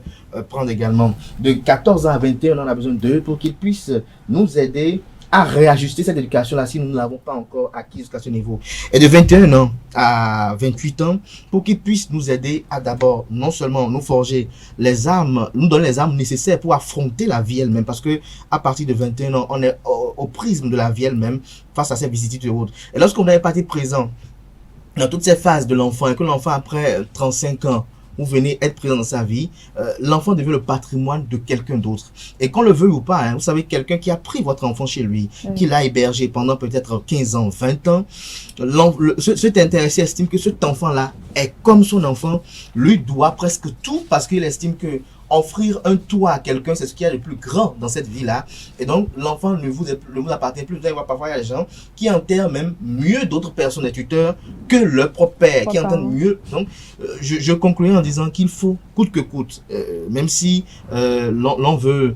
prendre également. De 14 ans à 21 ans, on a besoin d'eux pour qu'ils puissent nous aider à réajuster cette éducation-là si nous ne l'avons pas encore acquise jusqu'à ce niveau. Et de 21 ans à 28 ans, pour qu'ils puissent nous aider à d'abord, non seulement nous forger les armes, nous donner les armes nécessaires pour affronter la vie elle-même, parce que à partir de 21 ans, on est au prisme de la vie elle-même face à ces vicissitudes et autres. Et lorsqu'on n'est pas été présent dans toutes ces phases de l'enfant, et que l'enfant après 35 ans, vous venez être présent dans sa vie, l'enfant devient le patrimoine de quelqu'un d'autre. Et qu'on le veuille ou pas, vous savez, quelqu'un qui a pris votre enfant chez lui, qui l'a hébergé pendant peut-être 15 ans, 20 ans, cet intéressé estime que cet enfant-là est comme son enfant, lui doit presque tout parce qu'il estime que offrir un toit à quelqu'un, c'est ce qu'il y a de plus grand dans cette vie-là. Et donc, l'enfant ne vous appartient plus. Vous allez voir, parfois, il y a des gens qui enterrent même mieux d'autres personnes, des tuteurs, que leur propre père, qui entendent mieux. Donc, je conclurai en disant qu'il faut, coûte que coûte, même si l'on veut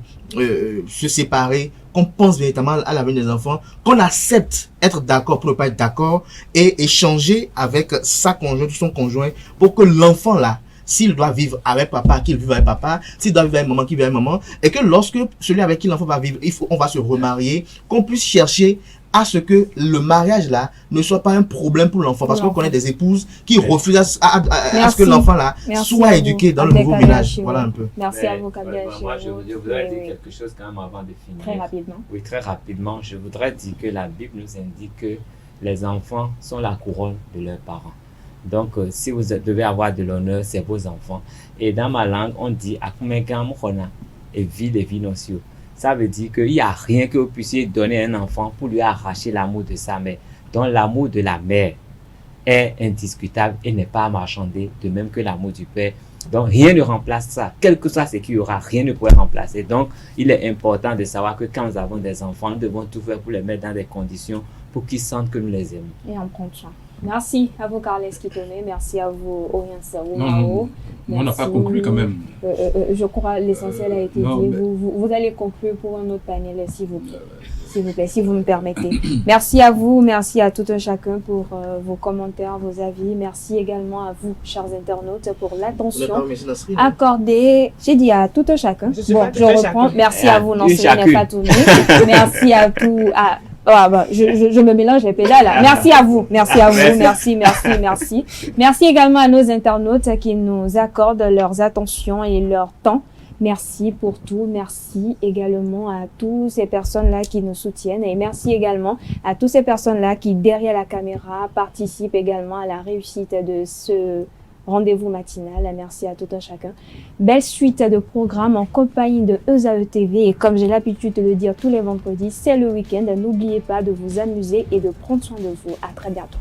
se séparer, qu'on pense véritablement à l'avenir des enfants, qu'on accepte être d'accord pour ne pas être d'accord et échanger avec sa conjointe ou son conjoint pour que l'enfant-là, s'il doit vivre avec papa, qu'il vive avec papa, s'il doit vivre avec maman, qu'il vive avec maman, et que lorsque celui avec qui l'enfant va vivre, on va se remarier, qu'on puisse chercher à ce que le mariage là ne soit pas un problème pour l'enfant, parce qu'on connaît des épouses qui refusent à ce que l'enfant là soit éduqué dans le nouveau ménage. Voilà un peu. Merci à vous, Kabia. Moi, je voudrais dire quelque chose quand même avant de finir. Très rapidement. Oui, très rapidement. Je voudrais dire que la Bible nous indique que les enfants sont la couronne de leurs parents. Donc, si vous devez avoir de l'honneur, c'est vos enfants. Et dans ma langue, on dit et vie. Ça veut dire qu'il n'y a rien que vous puissiez donner à un enfant pour lui arracher l'amour de sa mère. Donc, l'amour de la mère est indiscutable et n'est pas marchandé, de même que l'amour du père. Donc, rien ne remplace ça. Quel que soit ce qu'il y aura, rien ne pourrait remplacer. Donc, il est important de savoir que quand nous avons des enfants, nous devons tout faire pour les mettre dans des conditions pour qu'ils sentent que nous les aimons. Et on prend soin. Merci à vous, Carles Kitone. Merci à vous, Orient Sao. Non, on n'a pas conclu quand même. Je crois que l'essentiel a été dit. Vous allez conclure pour un autre panel, s'il vous plaît. s'il vous plaît, si vous me permettez. Merci à vous, merci à tout un chacun pour vos commentaires, vos avis. Merci également à vous, chers internautes, pour l'attention accordée. J'ai dit à tout un chacun. Bon, je reprends. Merci à vous, Nansrine et Fatoumi. Merci à tout. Je me mélange les pédales là. Merci à vous, merci. Merci également à nos internautes qui nous accordent leurs attentions et leur temps. Merci pour tout. Merci également à toutes ces personnes-là qui nous soutiennent et merci également à toutes ces personnes-là qui, derrière la caméra, participent également à la réussite de ce rendez-vous matinal. Merci à tout un chacun. Belle suite de programmes en compagnie de ESAE TV et comme j'ai l'habitude de le dire tous les vendredis, c'est le week-end. N'oubliez pas de vous amuser et de prendre soin de vous. À très bientôt.